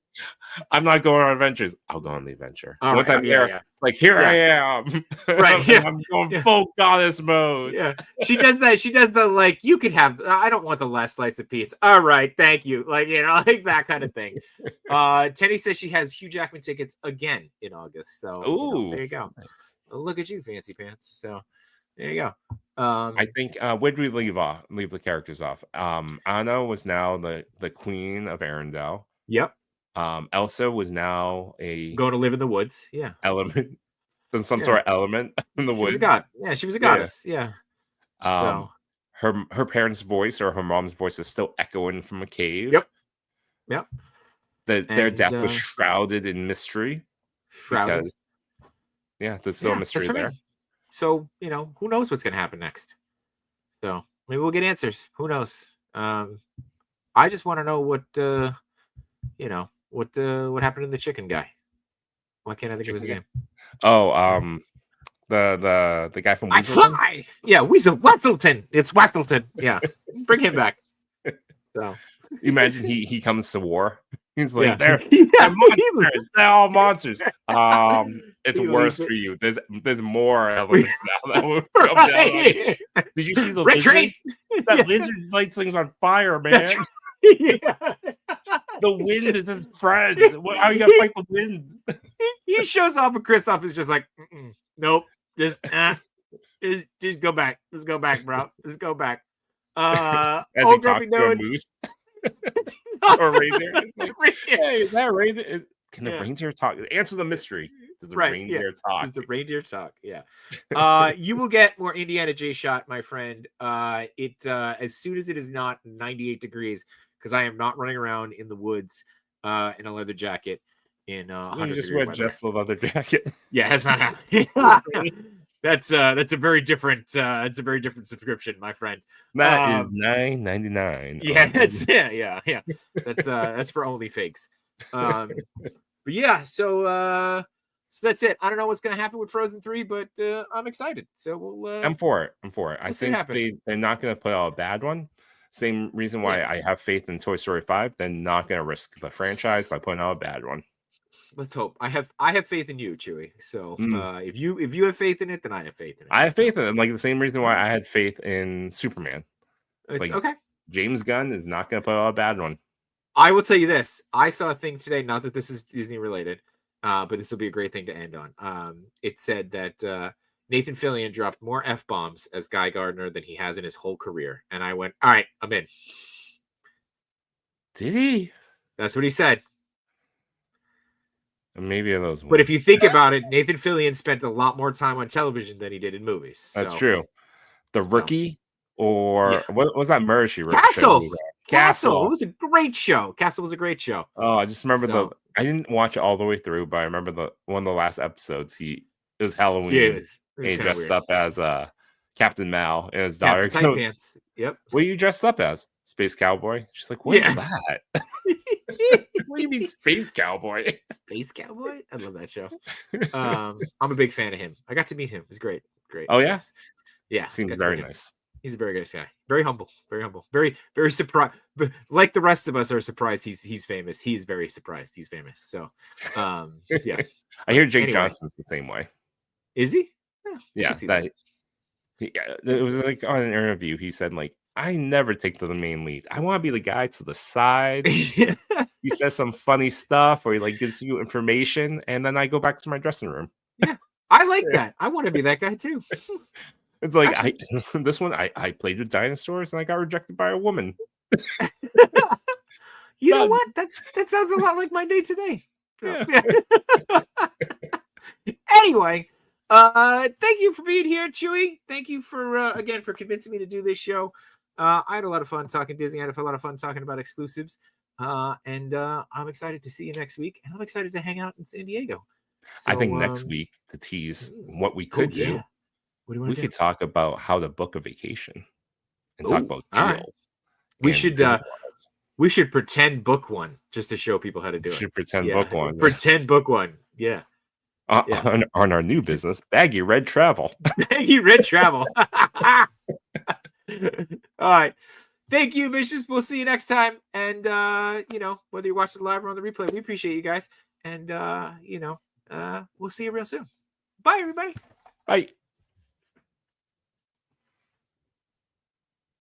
Speaker 2: I'm not going on adventures. I'll go on the adventure. Once I'm there, like here I am.
Speaker 1: Right.
Speaker 2: I'm going full goddess mode.
Speaker 1: Yeah. She does that. She does the like, you could have, I don't want the last slice of pizza. All right, thank you. Like, like that kind of thing. Tenny says she has Hugh Jackman tickets again in August. So there you go. Nice. Look at you, fancy pants. So there you go.
Speaker 2: I think where did we leave the characters off? Anna was now the queen of Arendelle.
Speaker 1: Yep.
Speaker 2: Elsa was now
Speaker 1: going to live in the woods. Yeah.
Speaker 2: Element. Some sort of element in the woods.
Speaker 1: She was a god. Yeah, she was a goddess. Yeah.
Speaker 2: Her parents' voice or her mom's voice is still echoing from a cave.
Speaker 1: Yep.
Speaker 2: Their death was shrouded in mystery.
Speaker 1: Because
Speaker 2: there's still a mystery there.
Speaker 1: So, who knows what's going to happen next? So, maybe we'll get answers. Who knows? I just want to know what happened to the chicken guy. Why can't I think of his name?
Speaker 2: Oh, the guy from
Speaker 1: Weaselton? I fly! Yeah, Weselton. It's Weselton. Yeah. Bring him back. So,
Speaker 2: imagine he comes to war. He's like, they're monsters. They're all monsters. It's worse for you. There's more elements now that will come down. Did you see the lizard? That lizard lights things on fire, man. The wind is his friend. How are you gonna fight the wind?
Speaker 1: He shows up, and Kristoff is just like, nope, just go back. Just go back, bro. Just go back.
Speaker 2: As he
Speaker 1: Old
Speaker 2: talks
Speaker 1: Grumpy
Speaker 2: to a
Speaker 1: Node.
Speaker 2: moose or a reindeer. It's like, hey, is that a reindeer? Can the reindeer talk? Answer the mystery. Does the reindeer talk?
Speaker 1: Does the reindeer talk? Yeah. You will get more Indiana Jshot, my friend. As soon as it is not 98 degrees, because I am not running around in the woods in a leather jacket in 100
Speaker 2: You just
Speaker 1: degree
Speaker 2: wear
Speaker 1: weather.
Speaker 2: just the leather jacket.
Speaker 1: Yeah, that's not happening. That's a very different subscription, my friend.
Speaker 2: That is $9.99.
Speaker 1: Yeah, yeah. That's for only fakes. But yeah, so that's it. I don't know what's gonna happen with Frozen 3, but I'm excited. So we'll
Speaker 2: I'm for it. I
Speaker 1: see what
Speaker 2: think they're not gonna put out a bad one. Same reason why I have faith in Toy Story 5. They're not gonna risk the franchise by putting out a bad one.
Speaker 1: Let's hope. I have faith in you, Chewy. So if you have faith in it, then I have faith in it.
Speaker 2: I have faith in it. Like the same reason why I had faith in Superman.
Speaker 1: It's
Speaker 2: like,
Speaker 1: okay.
Speaker 2: James Gunn is not going to put out a bad one.
Speaker 1: I will tell you this. I saw a thing today, not that this is Disney related, but this will be a great thing to end on. It said that Nathan Fillion dropped more F-bombs as Guy Gardner than he has in his whole career. And I went, all right, I'm in.
Speaker 2: Did he?
Speaker 1: That's what he said.
Speaker 2: Maybe of those.
Speaker 1: But if you think about it, Nathan Fillion spent a lot more time on television than he did in movies.
Speaker 2: That's true. The Rookie, or what was that Murphy?
Speaker 1: Castle. It was a great show. Castle was a great show.
Speaker 2: Oh, I just remember I didn't watch it all the way through, but I remember one of the last episodes. It was Halloween. Yeah,
Speaker 1: it was
Speaker 2: he dressed up as Captain Mal, and his daughter
Speaker 1: Tight Pants. Yep.
Speaker 2: What are you dressed up as? Space Cowboy? She's like, what is that? What do you mean Space Cowboy?
Speaker 1: Space Cowboy? I love that show. I'm a big fan of him. I got to meet him. It was great.
Speaker 2: Oh, yeah?
Speaker 1: Yeah.
Speaker 2: Seems very nice.
Speaker 1: He's a very nice guy. Very humble. Very humble. Very, very surprised. But like the rest of us are surprised he's famous. He's very surprised he's famous. So, yeah.
Speaker 2: I hear Jake Johnson's the same way.
Speaker 1: Is he?
Speaker 2: Yeah. It was like on an interview. He said, like, I never take the main lead. I want to be the guy to the side. He says some funny stuff, or he like gives you information, and then I go back to my dressing room.
Speaker 1: Yeah, I like that. I want to be that guy too.
Speaker 2: It's like this one. I played with dinosaurs, and I got rejected by a woman.
Speaker 1: You know what? That sounds a lot like my day today.
Speaker 2: Yeah.
Speaker 1: Anyway, thank you for being here, Chewy. Thank you for again for convincing me to do this show. I had a lot of fun talking Disney. I had a lot of fun talking about exclusives. And I'm excited to see you next week. And I'm excited to hang out in San Diego. So,
Speaker 2: I think next week, to tease what we could do,
Speaker 1: what do you
Speaker 2: we could talk about how to book a vacation and talk about deal.
Speaker 1: Right. We should pretend book one just to show people how to do it.
Speaker 2: Should pretend book one.
Speaker 1: Pretend book one. Yeah.
Speaker 2: On our new business, Baggy Red Travel.
Speaker 1: Baggy Red Travel. All right. Thank you, Vicious. We'll see you next time. And, whether you watch it live or on the replay, we appreciate you guys. And, we'll see you real soon. Bye, everybody.
Speaker 2: Bye.